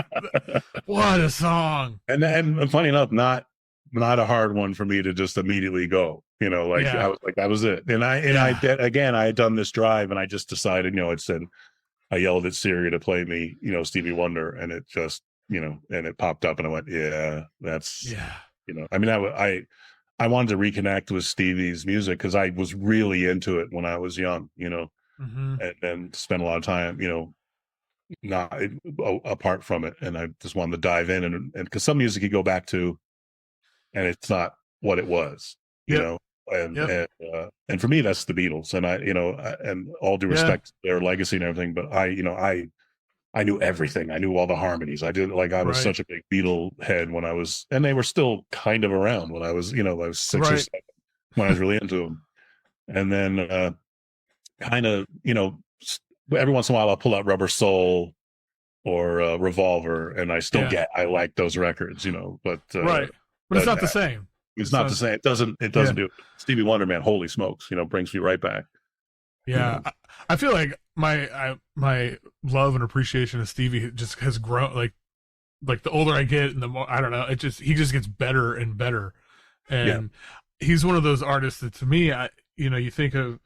what a song. And funny enough, not a hard one for me to just immediately go, you know, like I was like, that was it. And I did, again, I had done this drive and I just decided, you know, it said, I yelled at Siri to play me, you know, Stevie Wonder, and it just, you know, and it popped up and I went, yeah, that's, you know, I mean, I wanted to reconnect with Stevie's music because I was really into it when I was young, you know, and then spent a lot of time, you know, not apart from it. And I just wanted to dive in and because some music you go back to and it's not what it was, you know, and for me, that's the Beatles. And I, you know, and all due respect to their legacy and everything, but I, you know, I knew everything. I knew all the harmonies. I did, like, I was such a big Beatle head when I was, and they were still kind of around when I was, you know, I was 6 or 7 when I was really into them. And then kind of, you know, every once in a while I'll pull out Rubber Soul or Revolver, and I still I like those records, you know, but it's not the same. It's not the same. It doesn't do it. Stevie Wonder, man, holy smokes, you know, brings me right back. Yeah. You know? I feel like my love and appreciation of Stevie just has grown. Like the older I get and the more, I don't know, he just gets better and better. And he's one of those artists that to me, you know, you think of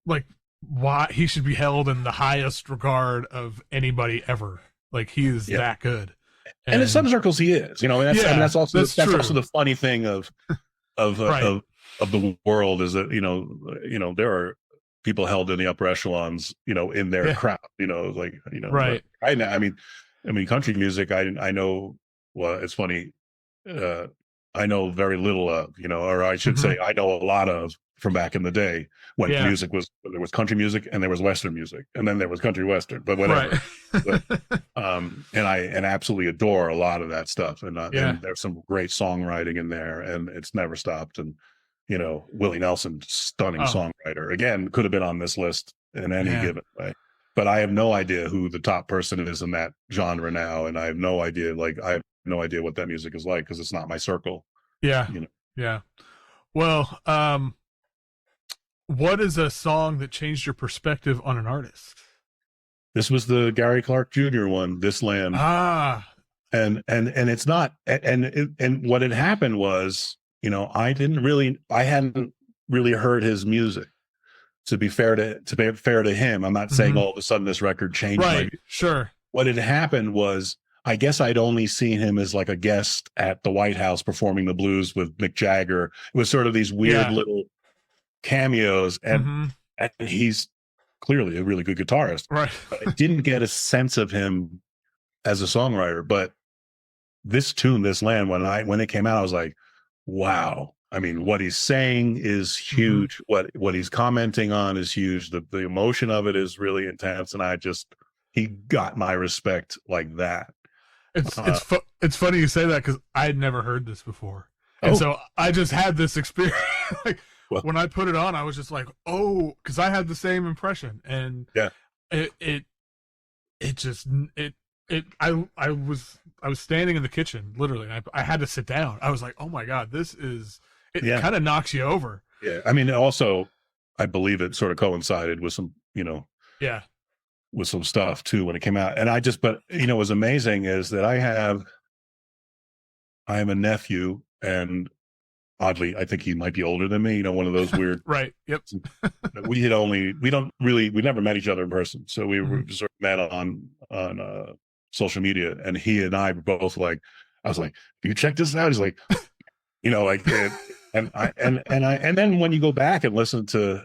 like why he should be held in the highest regard of anybody ever. Like he is that good. And in some circles he is, you know, and that's also the funny thing of the world is that, you know, there are people held in the upper echelons, you know, in their crowd, you know, like, you know, I mean, country music, I know, well, it's funny. I know very little of, you know, or I should say, I know a lot of from back in the day when music was, there was country music and there was Western music and then there was country Western, but whatever. But, and I absolutely adore a lot of that stuff. And there's some great songwriting in there and it's never stopped. And, you know, Willie Nelson, stunning songwriter, again, could have been on this list in any given way, but I have no idea who the top person is in that genre now. And I have no idea, what that music is like, because it's not my circle. Yeah. You know? Yeah. Well, what is a song that changed your perspective on an artist? This was the Gary Clark Jr. one, This Land. And it's not, and what had happened was, you know, I hadn't really heard his music. To be fair to him, I'm not saying all of a sudden this record changed. Right. Sure. What had happened was, I guess I'd only seen him as like a guest at the White House performing the blues with Mick Jagger. It was sort of these weird little cameos, and he's clearly a really good guitarist. Right. But I didn't get a sense of him as a songwriter. But this tune, This Land, when it came out, I was like, wow. I mean, what he's saying is huge. What he's commenting on is huge. The emotion of it is really intense, and he got my respect like that. It's funny you say that because I had never heard this before, and so I just had this experience. Like when I put it on, I was just like, oh, because I had the same impression, and I was standing in the kitchen literally, and I had to sit down. I was like, oh my god, it kind of knocks you over. Yeah, I mean, also, I believe it sort of coincided with some, you know, with some stuff too when it came out. And but you know, what's amazing is that I am a nephew, and oddly, I think he might be older than me, you know, one of those weird. Right. Yep. we never met each other in person. So we were just sort of met on social media, and he and I were both like, I was like, "Do you check this out?" He's like, you know, like, and then when you go back and listen to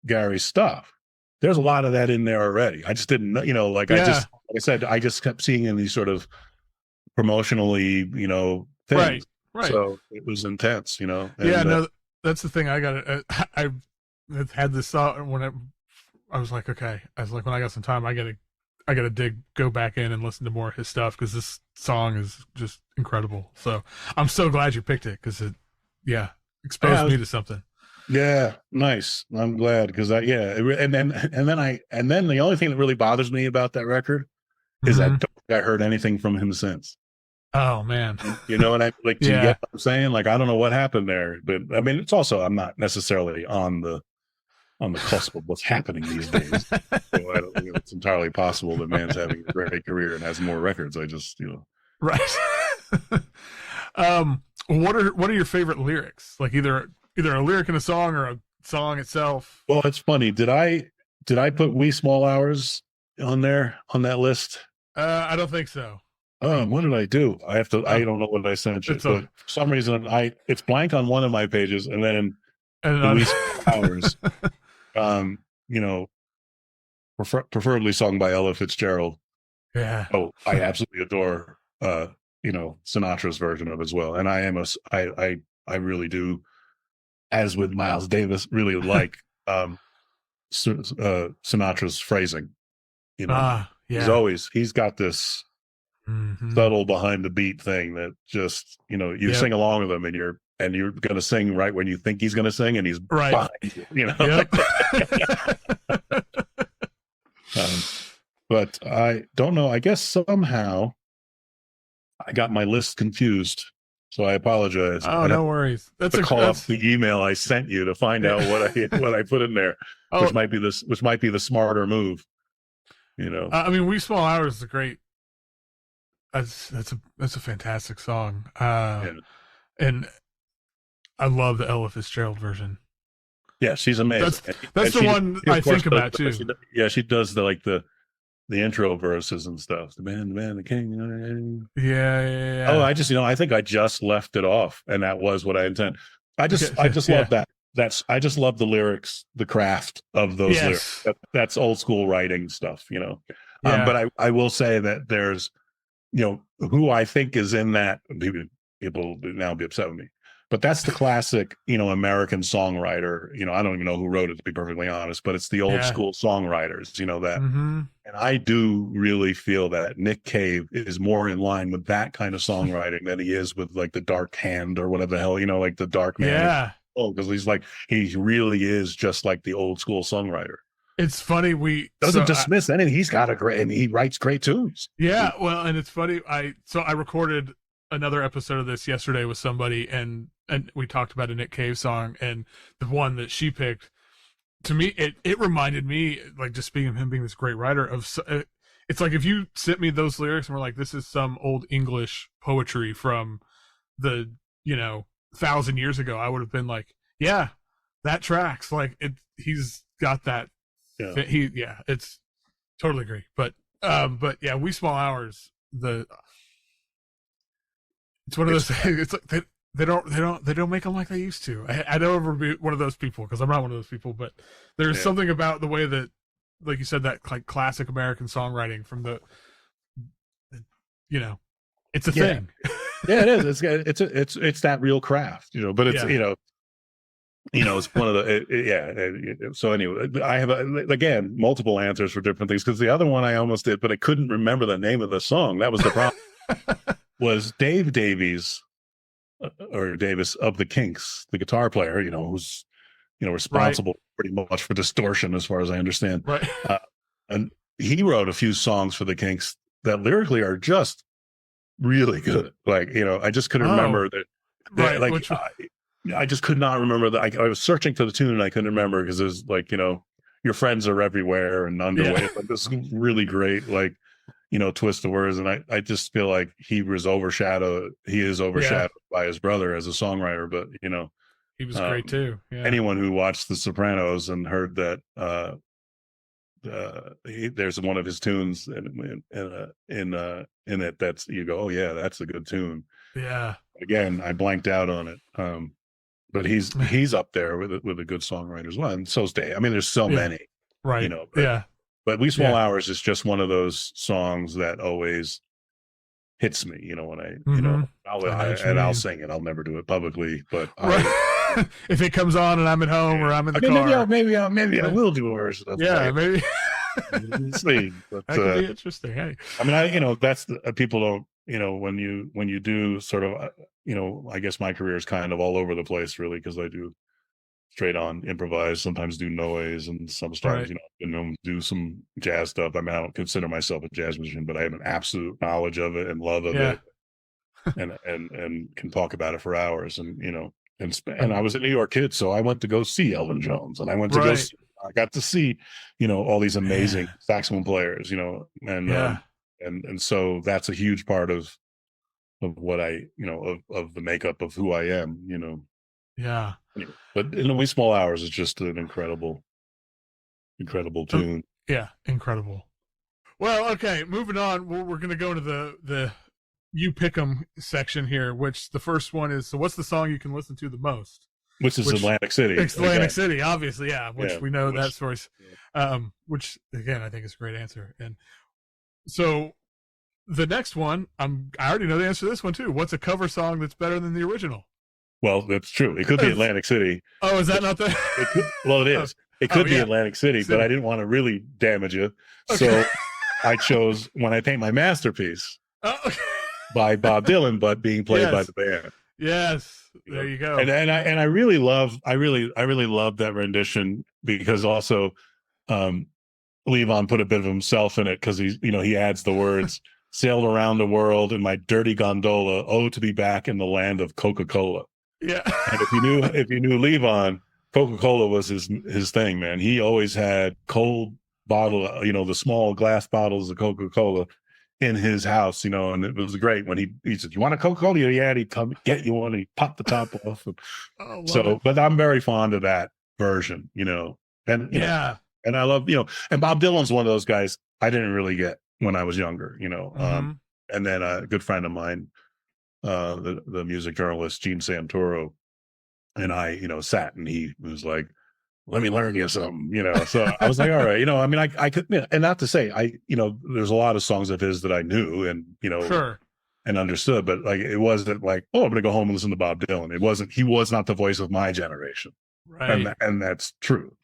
Gary's stuff, there's a lot of that in there already. I just didn't know, you know, like I just kept seeing in these sort of promotionally, you know, things. Right. So it was intense, you know. And, that's the thing. I had this thought when I was like, okay, when I got some time, I gotta go back in and listen to more of his stuff, because this song is just incredible. So I'm so glad you picked it, because exposed me to something. Yeah, nice. I'm glad because and then the only thing that really bothers me about that record is I don't think I heard anything from him since. Oh man, you know what I like? Do you yeah. get what I'm saying? Like, I don't know what happened there, but I mean, it's also I'm not necessarily on the cusp of what's happening these days. So I don't think it's entirely possible that man's having a great career and has more records. I just, right. What are your favorite lyrics? Like either a lyric in a song or a song itself? Well, it's funny. Did I put Wee Small Hours on there on that list? I don't think so. What did I do? I don't know what I sent you, but for some reason it's blank on one of my pages, and then the Wee Small Hours, preferably sung by Ella Fitzgerald. Yeah. Oh, I absolutely adore, Sinatra's version of it as well. And I really do, as with Miles Davis, really like Sinatra's phrasing. He's got this subtle behind the beat thing that just, you sing along with him and you're going to sing right when you think he's going to sing and he's right behind you, Yep. But I don't know. I guess somehow I got my list confused, so I apologize. Oh, no worries. That's a call up the email I sent you to find out what I put in there, which might be the smarter move. I mean, Wee Small Hours is a great. That's a fantastic song, and I love the Ella Fitzgerald version. Yeah, she's amazing. That's the one I think about too. She does the intro verses and stuff. The man, the king. Yeah. Oh, I think I just left it off, and that was what I intend. I just love that. I just love the lyrics, the craft of those lyrics. That's old school writing stuff, But I will say that there's, who I think is in that. People now be upset with me. But that's the classic, American songwriter. I don't even know who wrote it, to be perfectly honest, but it's the old school songwriters, that. And I do really feel that Nick Cave is more in line with that kind of songwriting than he is with like the Dark Hand or whatever the hell, like the Dark Man. Yeah. Oh, because he really is just like the old school songwriter. It's funny. We doesn't dismiss anything. He's got and he writes great tunes. Yeah. Well, and it's funny. I recorded another episode of this yesterday with somebody and we talked about a Nick Cave song, and the one that she picked, to me, it reminded me, like, just speaking of him being this great writer, it's like if you sent me those lyrics and were like, this is some old English poetry from the 1,000 years ago, I would have been like, yeah, that tracks. Like he's got that. Yeah. It's totally agree. But yeah, Wee Small Hours, it's one of those things. It's like they don't make them like they used to. I don't ever be one of those people because I'm not one of those people. But there's something about the way that, like you said, that like classic American songwriting from it's a thing. Yeah, it is. It's that real craft, But it's it's one of the So anyway, I have again multiple answers for different things because the other one I almost did, but I couldn't remember the name of the song. That was the problem. Was Dave Davies or Davis of the Kinks, the guitar player, who's responsible pretty much for distortion as far as I understand. Right. And he wrote a few songs for the Kinks that lyrically are just really good. Like, I just couldn't remember that. Like, I just could not remember that. I was searching for the tune and I couldn't remember because there's like, your friends are everywhere and underway. Like, this is really great. Like, twist of words. And I just feel like he is overshadowed by his brother as a songwriter, but he was great too. Yeah. Anyone who watched The Sopranos and heard that there's one of his tunes in it that's, you go, oh yeah, that's a good tune. Yeah. Again, I blanked out on it. But he's up there with a good songwriter as well. And so's Dave. I mean, there's so many. Right. But Wee Small Hours is just one of those songs that always hits me, when I'll sing it. I'll never do it publicly, but if it comes on and I'm at home or I'm in the car, maybe I will do a version. Maybe. See, but, that could be interesting. Hey, I mean, that's people don't, when you do sort of, I guess my career is kind of all over the place, really, because I do straight on improvise, sometimes do noise, and sometimes, do some jazz stuff. I mean, I don't consider myself a jazz musician, but I have an absolute knowledge of it and love of it, and can talk about it for hours. And I was a New York kid, so I went to go see Elvin Jones, and I went to go see, I got to see, all these amazing saxophone players, and so that's a huge part of what I, of the makeup of who I am, Yeah. Anyway, but in only small hours, it's just an incredible tune. Yeah, incredible. Well, okay, moving on. We're going to go to the you pick 'em section here, which the first one is, so what's the song you can listen to the most? Which is Atlantic City. It's Atlantic City, obviously, yeah, we know that story. Which, again, I think is a great answer. And so the next one, I already know the answer to this one, too. What's a cover song that's better than the original? Well, that's true. It could be Atlantic City. Oh, is that not the... It is. It could be Atlantic City, but I didn't want to really damage you. Okay. So I chose When I Paint My Masterpiece by Bob Dylan, but being played by the band. Yes. There you go. And I really love that rendition, because also Levon put a bit of himself in it, because he adds the words sailed around the world in my dirty gondola, oh, to be back in the land of Coca-Cola. Yeah. And if you knew Levon, Coca-Cola was his thing, man. He always had cold bottle, the small glass bottles of Coca-Cola in his house, and it was great when he said, "You want a Coca-Cola?" Yeah, he'd come get you one. He'd pop the top off. But I'm very fond of that version, and and I love, and Bob Dylan's one of those guys I didn't really get when I was younger, and then a good friend of mine, the music journalist Gene Santoro, and I, sat, and he was like, "Let me learn you something," So I was like, "All right," I mean, I could, and not to say there's a lot of songs of his that I knew and sure, and understood, but like it wasn't like, oh, I'm gonna go home and listen to Bob Dylan. It wasn't. He was not the voice of my generation, right? And that's true,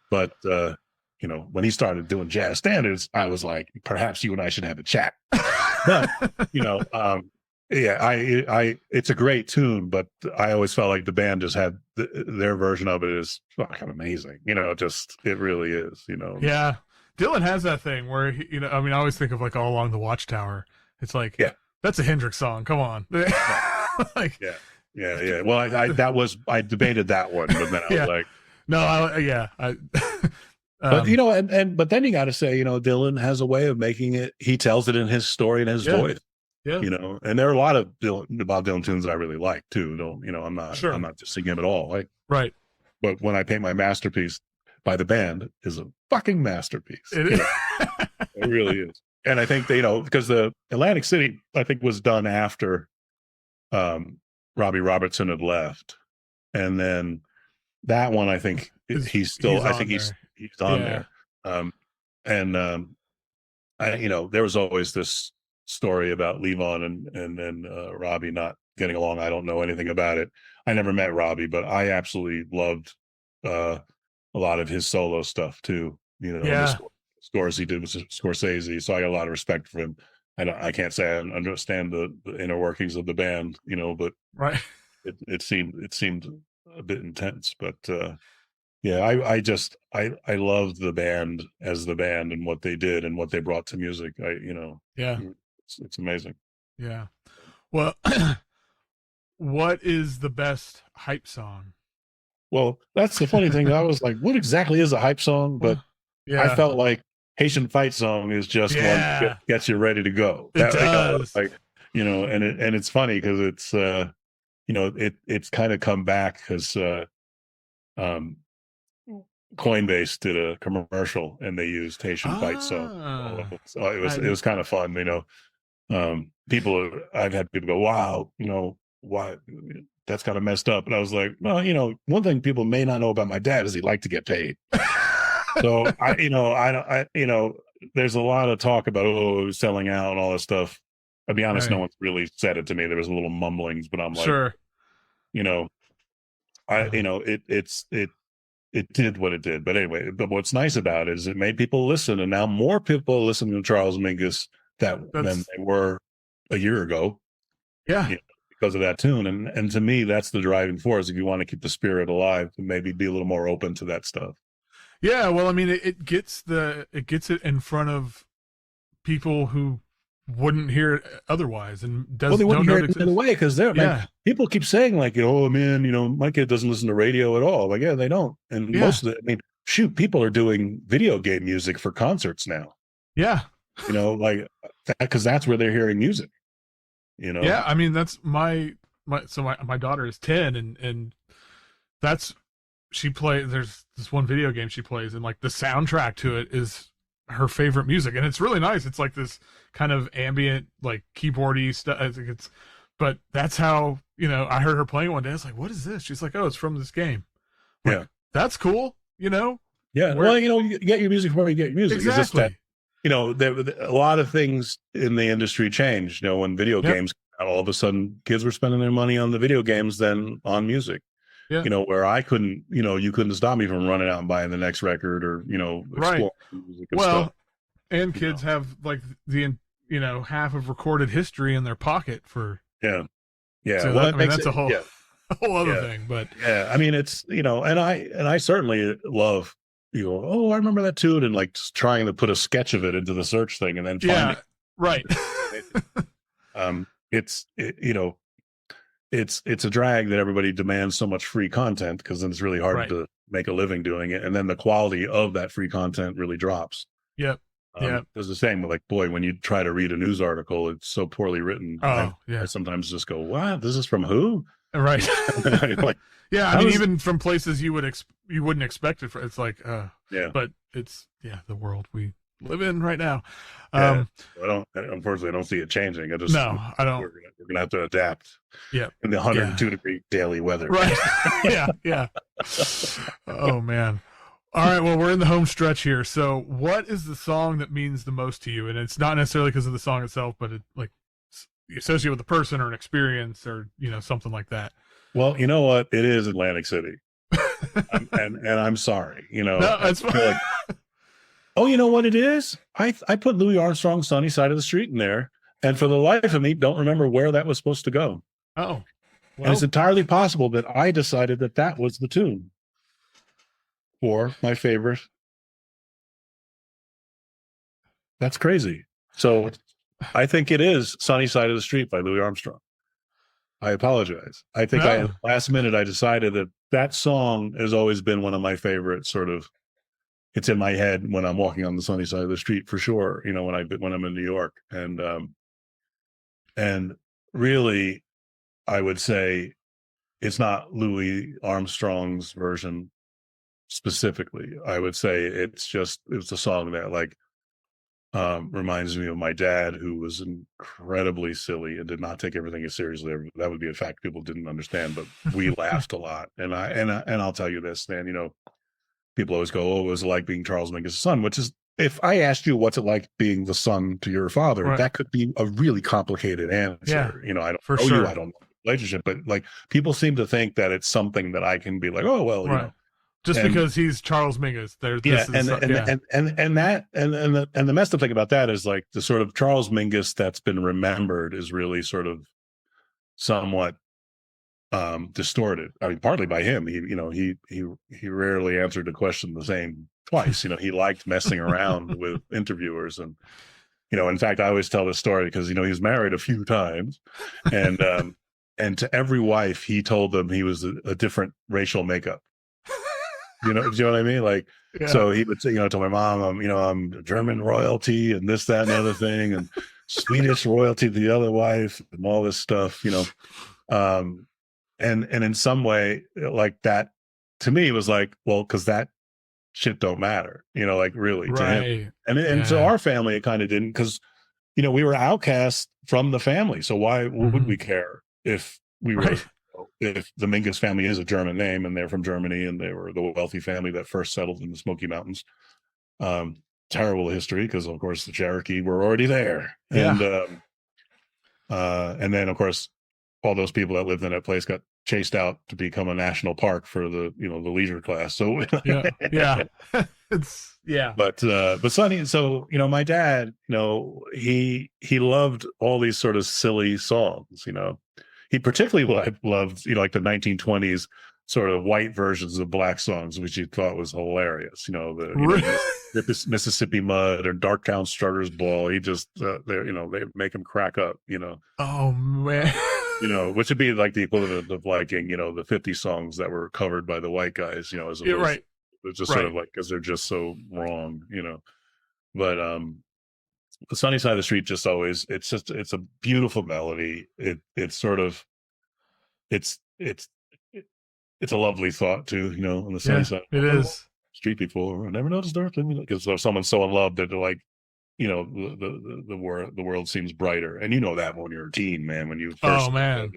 But when he started doing jazz standards, I was like, perhaps you and I should have a chat. But it's a great tune, but I always felt like the band just had their version of it is fucking amazing. It really is. Yeah, Dylan has that thing where I always think of like All Along the Watchtower. It's like, that's a Hendrix song. Come on, like, yeah. Well, I debated that one, but then I was like, no, but but then you got to say, Dylan has a way of making it. He tells it in his story and his voice. Yeah. And there are a lot of Bob Dylan tunes that I really like too. I'm not just singing them at all. Right. But When I Paint My Masterpiece by the band is a fucking masterpiece. It really is. And I think because the Atlantic City, I think, was done after Robbie Robertson had left. And then that one, I think he's on there. There was always this story about Levon and then Robbie not getting along. I don't know anything about it. I never met Robbie, but I absolutely loved a lot of his solo stuff too. The scores he did with Scorsese. So I got a lot of respect for him. I can't say I understand the inner workings of the band, but right. It seemed a bit intense, but I loved the band as the band and what they did and what they brought to music. It's amazing. Yeah. Well, what is the best hype song? Well, that's the funny thing. I was like, what exactly is a hype song? But I felt like Haitian Fight Song is just one that gets you ready to go. It does. And it's funny because it's it's kind of come back because Coinbase did a commercial and they used Haitian Fight Song. So it was kind of fun, I've had people go, wow, why that's kind of messed up. And I was like, well, one thing people may not know about my dad is he liked to get paid. So there's a lot of talk about selling out and all this stuff. I'll be honest, no one's really said it to me. There was a little mumblings, but I'm like, sure. It did what it did. But anyway, but what's nice about it is it made people listen, and now more people are listening to Charles Mingus than they were a year ago. Yeah. because of that tune. And to me, that's the driving force. If you want to keep the spirit alive, maybe be a little more open to that stuff. Yeah, well, I mean, it gets it in front of people who wouldn't hear it otherwise, and they wouldn't hear it in a way, because they're people keep saying like, oh man, my kid doesn't listen to radio at all. Like, yeah, they don't. And most of it, I mean, shoot, people are doing video game music for concerts now. Yeah, like that, because that's where they're hearing music. Yeah, I mean, that's my daughter is 10, and that's there's this one video game she plays, and like the soundtrack to it is her favorite music, and it's really nice. It's like this kind of ambient, like keyboardy stuff. I think but that's how, I heard her playing one day. I was like, what is this? She's like, oh, it's from this game. Like, that's cool. Yeah. Well, you get your music from where you get your music. Exactly. It's just that, a lot of things in the industry changed. When video games came out, all of a sudden kids were spending their money on the video games than on music. Yeah. Where I couldn't, you couldn't stop me from running out and buying the next record, or, right. Music and stuff. And kids have like the, half of recorded history in their pocket for. Yeah. So that's a whole other thing, but I mean, it's, and I certainly love, oh, I remember that tune, and like just trying to put a sketch of it into the search thing and then find it. Right. It's a drag that everybody demands so much free content, because then it's really hard to make a living doing it. And then the quality of that free content really drops. Yep. It's the same with, like, boy, when you try to read a news article, it's so poorly written. I sometimes just go, what? This is from who? Right. Like, I mean, even from places you wouldn't expect it. It's like, but it's the world we live in right now. Unfortunately, I don't see it changing. I don't. We're gonna have to adapt. Yeah. In the 102-degree daily weather. Right. Yeah. Oh man. All right. Well, we're in the home stretch here. So, what is the song that means the most to you? And it's not necessarily because of the song itself, but it, like, you associate with a person or an experience, or something like that. Well, you know what? It is Atlantic City, and I'm sorry. No, that's fine. Oh, you know what it is? I put Louis Armstrong's "Sunny Side of the Street" in there, and for the life of me, don't remember where that was supposed to go. Oh, well. And it's entirely possible that I decided that was the tune for my favorite. That's crazy. So I think it is "Sunny Side of the Street" by Louis Armstrong. I apologize. I think last minute I decided that song has always been one of my favorite sort of. It's in my head when I'm walking on the sunny side of the street, for sure. When I'm in New York, and really, I would say it's not Louis Armstrong's version specifically. I would say it's a song that, like, reminds me of my dad, who was incredibly silly and did not take everything as seriously. That would be a fact people didn't understand, but we laughed a lot. And I'll tell you this, man. People always go, oh, it was like being Charles Mingus' son, which is, if I asked you what's it like being the son to your father, that could be a really complicated answer. I don't know you, I don't know the relationship, but like, people seem to think that it's something that I can be like, oh, well, just because he's Charles Mingus. And the messed up thing about that is, like, the sort of Charles Mingus that's been remembered is really sort of somewhat distorted. I mean, partly by him. He rarely answered a question the same twice. He liked messing around with interviewers, and in fact, I always tell this story because he was married a few times, and to every wife he told them he was a different racial makeup. Do you know what I mean? Like, so he would say, to my mom, I'm German royalty and this, that, and the other thing, and Swedish royalty to the other wife, and all this stuff. And in some way, like, that to me was like, well, because that shit don't matter, like, really, to him. And to our family, it kind of didn't, because we were outcast from the family. So why would we care if we were if the Mingus family is a German name and they're from Germany and they were the wealthy family that first settled in the Smoky Mountains? Terrible history, because of course the Cherokee were already there, and then of course all those people that lived in that place got chased out to become a national park for the the leisure class. So but Sonny, so my dad, he loved all these sort of silly songs. he particularly loved, like the 1920s sort of white versions of black songs, which he thought was hilarious. Mississippi Mud or Darktown Strutter's Ball. He just, they make him crack up, Oh, man. Which would be like the equivalent of liking, the 50 songs that were covered by the white guys, as opposed right. It's just sort of like, because they're just so wrong, But the Sunny Side of the Street just always, it's a beautiful melody. It's a lovely thought too, on the sunny side. It is. Street before, I never noticed dark, because someone's so in love that they're like, the world seems brighter, and that when you're a teen, man, when you first, like,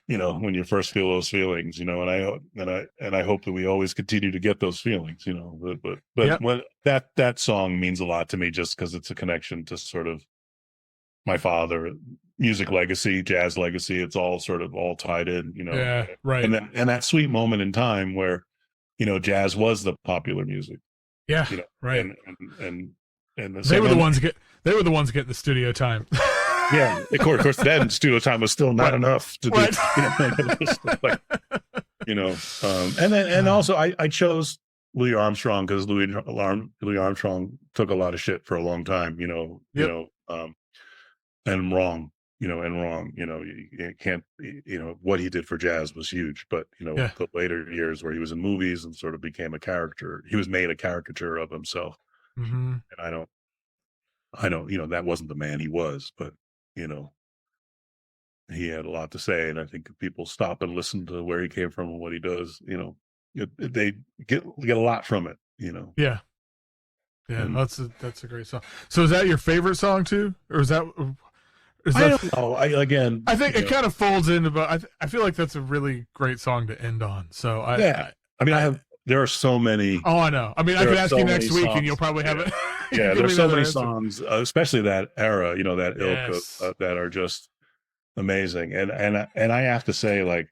when you first feel those feelings, and I hope that we always continue to get those feelings, but when that song means a lot to me, just because it's a connection to sort of my father, music legacy, jazz legacy. It's all sort of all tied in, Yeah, right. And that sweet moment in time where, jazz was the popular music. Yeah, right. And they were the ones getting the studio time. Yeah, of course. Then studio time was still not enough to do. And also I chose Louis Armstrong because Louis Armstrong took a lot of shit for a long time. And wrong. You can't, what he did for jazz was huge, but, the later years where he was in movies and sort of became a character, he was made a caricature of himself. Mm-hmm. And I don't, that wasn't the man he was, but, he had a lot to say. And I think if people stop and listen to where he came from and what he does, they get a lot from it, Yeah. Yeah. And that's a great song. So is that your favorite song too? Or is that... I don't know. I think it kind of folds into, but I feel like that's a really great song to end on. So there are so many. Oh, I know. I mean, I could ask you next week, and you'll probably have it. Yeah, there's so many songs, especially that era, that ilk that are just amazing. And I have to say, like,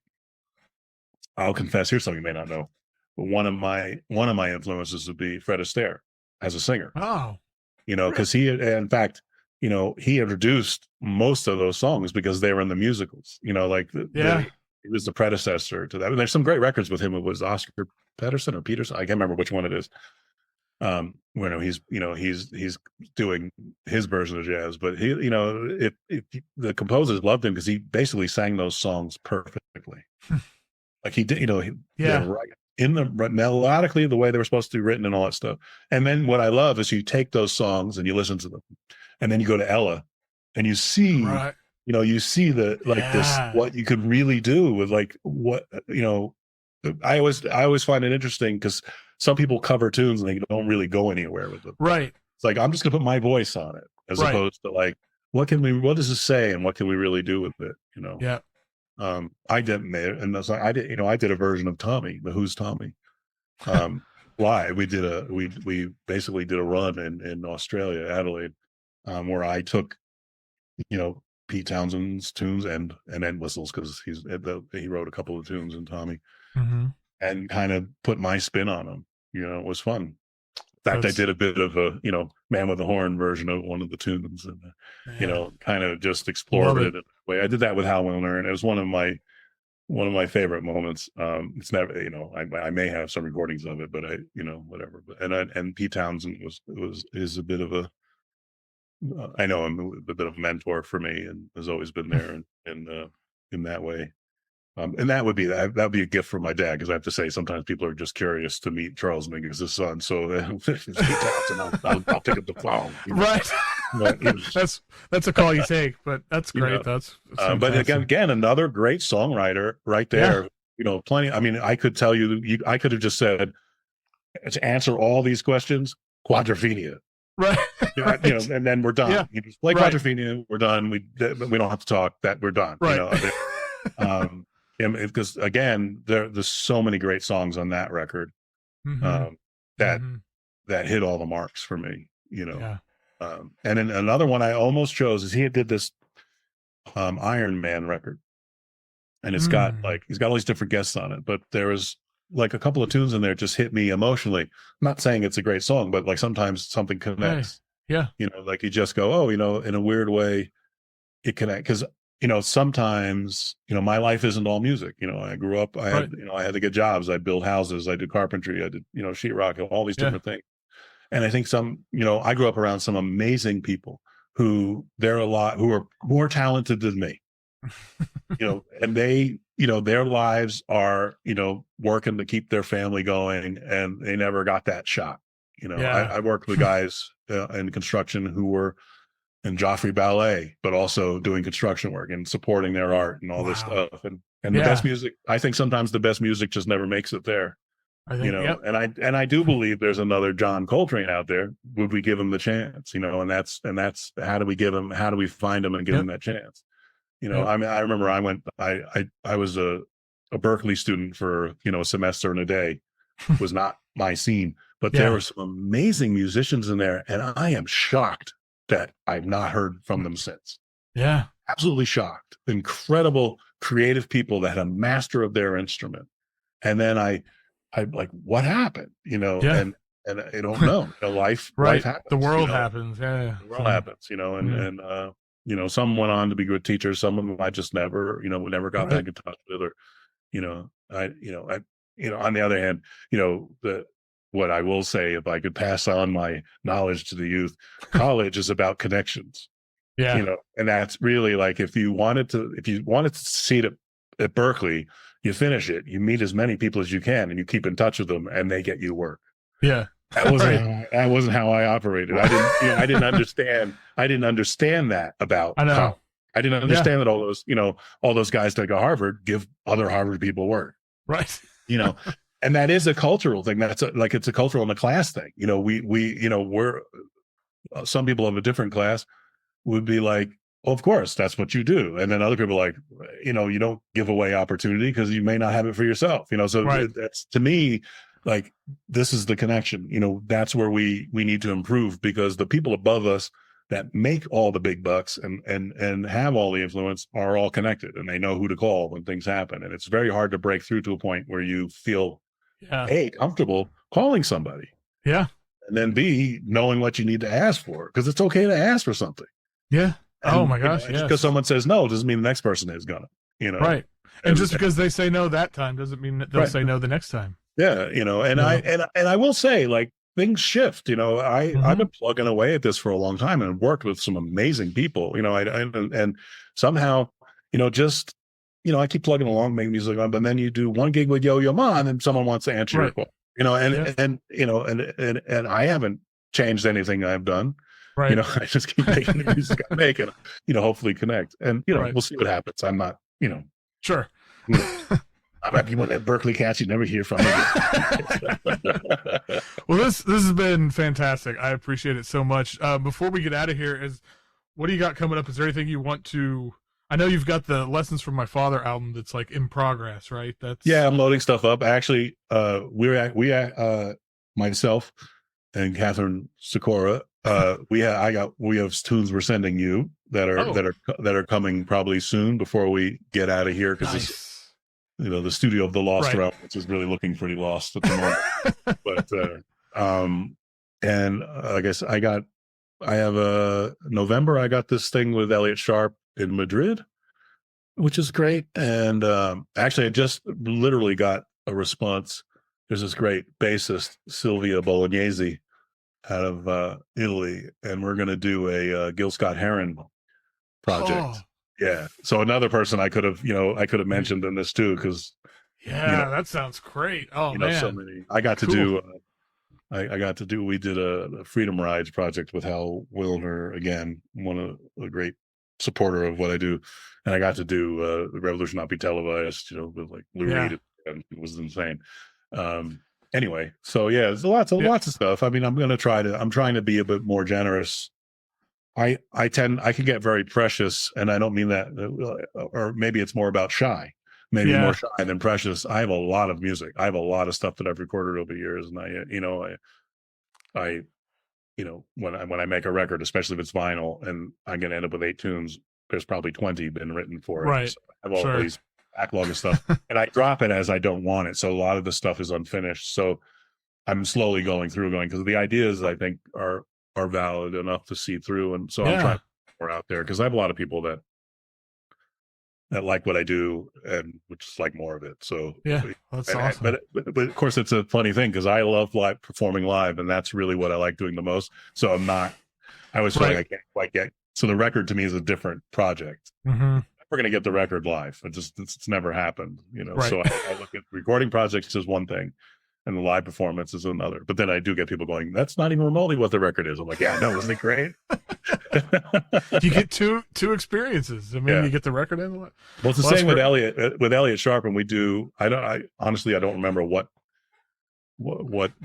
I'll confess, here's something you may not know, but one of my influences would be Fred Astaire as a singer. Oh, because in fact. He introduced most of those songs because they were in the musicals. He was the predecessor to that. And there's some great records with him. It was Oscar Peterson or Peterson. I can't remember which one it is. He's doing his version of jazz, but the composers loved him because he basically sang those songs perfectly. Like he did, right in the melodically the way they were supposed to be written and all that stuff. And then what I love is you take those songs and you listen to them. And then you go to Ella and you see, this, what you could really do with I always find it interesting because some people cover tunes and they don't really go anywhere with them. Right. It's like, I'm just going to put my voice on it as opposed to like, what does it say? And what can we really do with it? Yeah. I did a version of Tommy, the Who's Tommy. Live. We basically did a run in Australia, Adelaide. Where I took, Pete Townshend's tunes and end whistles because he wrote a couple of tunes in Tommy, and kind of put my spin on them. It was fun. In fact, I did a bit of a Man with a Horn version of one of the tunes, and kind of just explored it in a way. I did that with Hal Wilner, and it was one of my favorite moments. It's never, I may have some recordings of it, but whatever. And Pete Townsend is a bit of a. I know I'm a bit of a mentor for me, and has always been there, and in that way. And that would be a gift from my dad, because I have to say sometimes people are just curious to meet Charles Mingus' son. So I'll pick up the phone. Right. But, that's a call you take, but that's great. That's but again, another great songwriter right there. Plenty. I mean, I could tell you, I could have just said to answer all these questions, Quadrophenia. Right. And then we're done. Yeah. You just play Quadrophenia, we're done. We don't have to talk. That we're done. Right. Because again, there's so many great songs on that record that hit all the marks for me. And then another one I almost chose is he did this Iron Man record, and it's got he's got all these different guests on it, but there was like a couple of tunes in there just hit me emotionally. I'm not saying it's a great song, but like sometimes something connects. Yeah. Like you just go, oh, in a weird way, it connects. Because sometimes, my life isn't all music. I grew up, I had, I had to get jobs. I built houses. I did carpentry. I did, sheetrock, all these different things. And I think I grew up around some amazing people who who are more talented than me, and they, their lives are, working to keep their family going, and they never got that shot. I worked with guys in construction who were in Joffrey Ballet, but also doing construction work and supporting their art and all this stuff. And the best music, I think sometimes the best music just never makes it there. I think, and I do believe there's another John Coltrane out there. Would we give him the chance? And that's how do we find him and give him that chance? I mean, I remember I was a Berkeley student for, a semester and a day. Was not my scene, but there were some amazing musicians in there, and I am shocked that I've not heard from them since. Yeah. Absolutely shocked. Incredible creative people that had a master of their instrument. And then I like, what happened? And I don't know. Life happens. The world happens. Yeah. The world happens, and some went on to be good teachers. Some of them I just never got back in touch with, or, on the other hand, what I will say, if I could pass on my knowledge to the youth, college is about connections. And that's really like, if you wanted to succeed at Berkeley, you finish it, you meet as many people as you can, and you keep in touch with them, and they get you work. Yeah. That wasn't how I operated. I didn't understand that about. I know. College. I didn't understand that all those guys that go to Harvard give other Harvard people work. Right. And that is a cultural thing. It's a cultural and a class thing. We're some people of a different class would be like, well, of course, that's what you do. And then other people are like, you don't give away opportunity because you may not have it for yourself. So that's, to me, like, this is the connection. That's where we need to improve, because the people above us that make all the big bucks and have all the influence are all connected, and they know who to call when things happen. And it's very hard to break through to a point where you feel A, comfortable calling somebody. Yeah. And then B, knowing what you need to ask for, because it's okay to ask for something. Yeah. And, my gosh. Just because someone says no doesn't mean the next person is gonna, Right. And just because they say no that time doesn't mean that they'll say no the next time. Yeah. And I will say, like, things shift. I've been plugging away at this for a long time and worked with some amazing people, and somehow, I keep plugging along, making music, but then you do one gig with Yo-Yo Ma, and someone wants to answer your call, and I haven't changed anything I've done. Right. I just keep making the music I make, and, hopefully connect, and, we'll see what happens. I'm not, sure. I might be one of that Berkeley cats you never hear from again. Well, this has been fantastic. I appreciate it so much. Before we get out of here, what do you got coming up? Is there anything you want to? I know you've got the Lessons from My Father album that's like in progress, right? I'm loading stuff up. Actually, myself and Catherine Sikora, we have tunes we're sending you that are coming probably soon before we get out of here, because the studio of the Lost Realm, which is really looking pretty lost at the moment. But and I guess November I got this thing with Elliot Sharp in Madrid, which is great. And actually I just literally got a response. There's this great bassist, Silvia Bolognesi, out of Italy, and we're going to do a Gil Scott-Heron project. Yeah. So another person I could have mentioned in this too, because that sounds great. Oh man, so many. I got to do. We did a Freedom Rides project with Hal Wilner, again, one of a great supporter of what I do, and I got to do the Revolution Not Be Televised, with like Lou Reed, and it was insane. Anyway, so there's lots of stuff. I mean, I'm trying to be a bit more generous. I can get very precious, and I don't mean that, or maybe it's more about shy, more shy than precious. I have a lot of music. I have a lot of stuff that I've recorded over the years, and when I make a record, especially if it's vinyl, and I'm going to end up with 8 tunes, there's probably 20 been written for it. Right. So I have all these backlog of stuff, and I drop it as I don't want it. So a lot of the stuff is unfinished. So I'm slowly going because the ideas, I think, are valid enough to see through. And so I'm trying to put more out there, because I have a lot of people that that like what I do and would just like more of it. So yeah, that's awesome. But of course, it's a funny thing because I love performing live, and that's really what I like doing the most. So I always feel like I can't quite get. So the record to me is a different project. Mm-hmm. We're going to get the record live. It's never happened, Right. So I look at recording projects as one thing, and the live performance is another. But then I do get people going, "That's not even remotely what the record is." I'm like, "Yeah, no, isn't it great?" You get two experiences. I mean, you get the record and well, it's the same with Elliot Sharp, and we do. I honestly, I don't remember what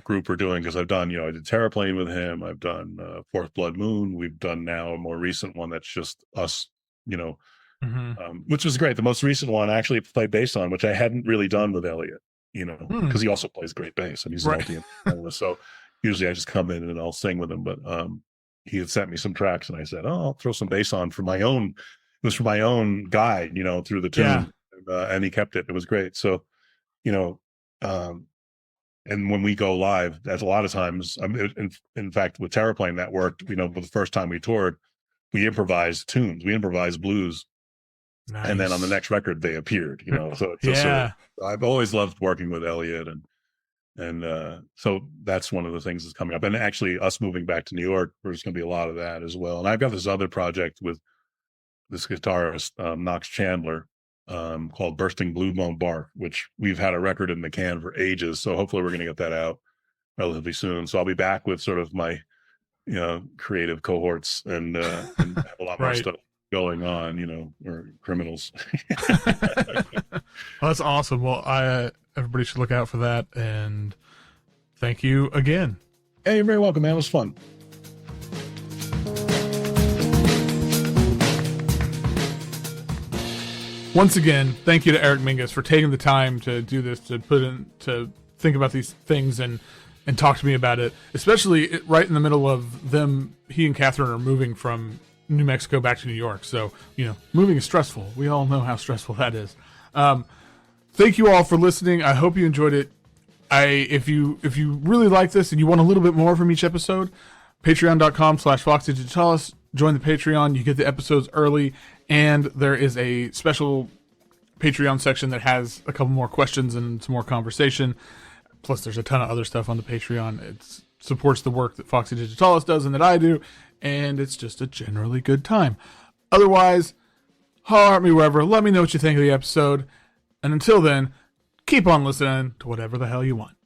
group we're doing because I've done, I did Terraplane with him. I've done Fourth Blood Moon. We've done now a more recent one that's just us, which was great. The most recent one I actually played bass on, which I hadn't really done with Elliot, because he also plays great bass and he's multi-instrumentalist. So usually I just come in and I'll sing with him. But he had sent me some tracks and I said, "Oh, I'll throw some bass on for my own." It was for my own guide, through the tune, and he kept it. It was great. So, and when we go live, that's a lot of times. In fact, with Terraplane, that worked. The first time we toured, we improvised tunes, we improvised blues, and then on the next record they appeared. So I've always loved working with Elliot, and so that's one of the things that's coming up. And actually, us moving back to New York, there's going to be a lot of that as well. And I've got this other project with this guitarist, Knox Chandler, called Bursting Blue Bone Bark, which we've had a record in the can for ages. So hopefully we're going to get that out relatively soon. So I'll be back with sort of my, creative cohorts and have a lot more stuff going on, or criminals. Well, that's awesome. Well, everybody should look out for that. And thank you again. Hey, you're very welcome, man. It was fun. Once again, thank you to Eric Mingus for taking the time to do this, to think about these things and talk to me about it, especially right in the middle of them. He and Catherine are moving from New Mexico back to New York. So, moving is stressful. We all know how stressful that is. Thank you all for listening. I hope you enjoyed it. If you really like this and you want a little bit more from each episode, patreon.com/Foxy Digitalis. Join the Patreon. You get the episodes early, and there is a special Patreon section that has a couple more questions and some more conversation. Plus, there's a ton of other stuff on the Patreon. It supports the work that Foxy Digitalis does and that I do, and it's just a generally good time. Otherwise, holler at me wherever. Let me know what you think of the episode. And until then, keep on listening to whatever the hell you want.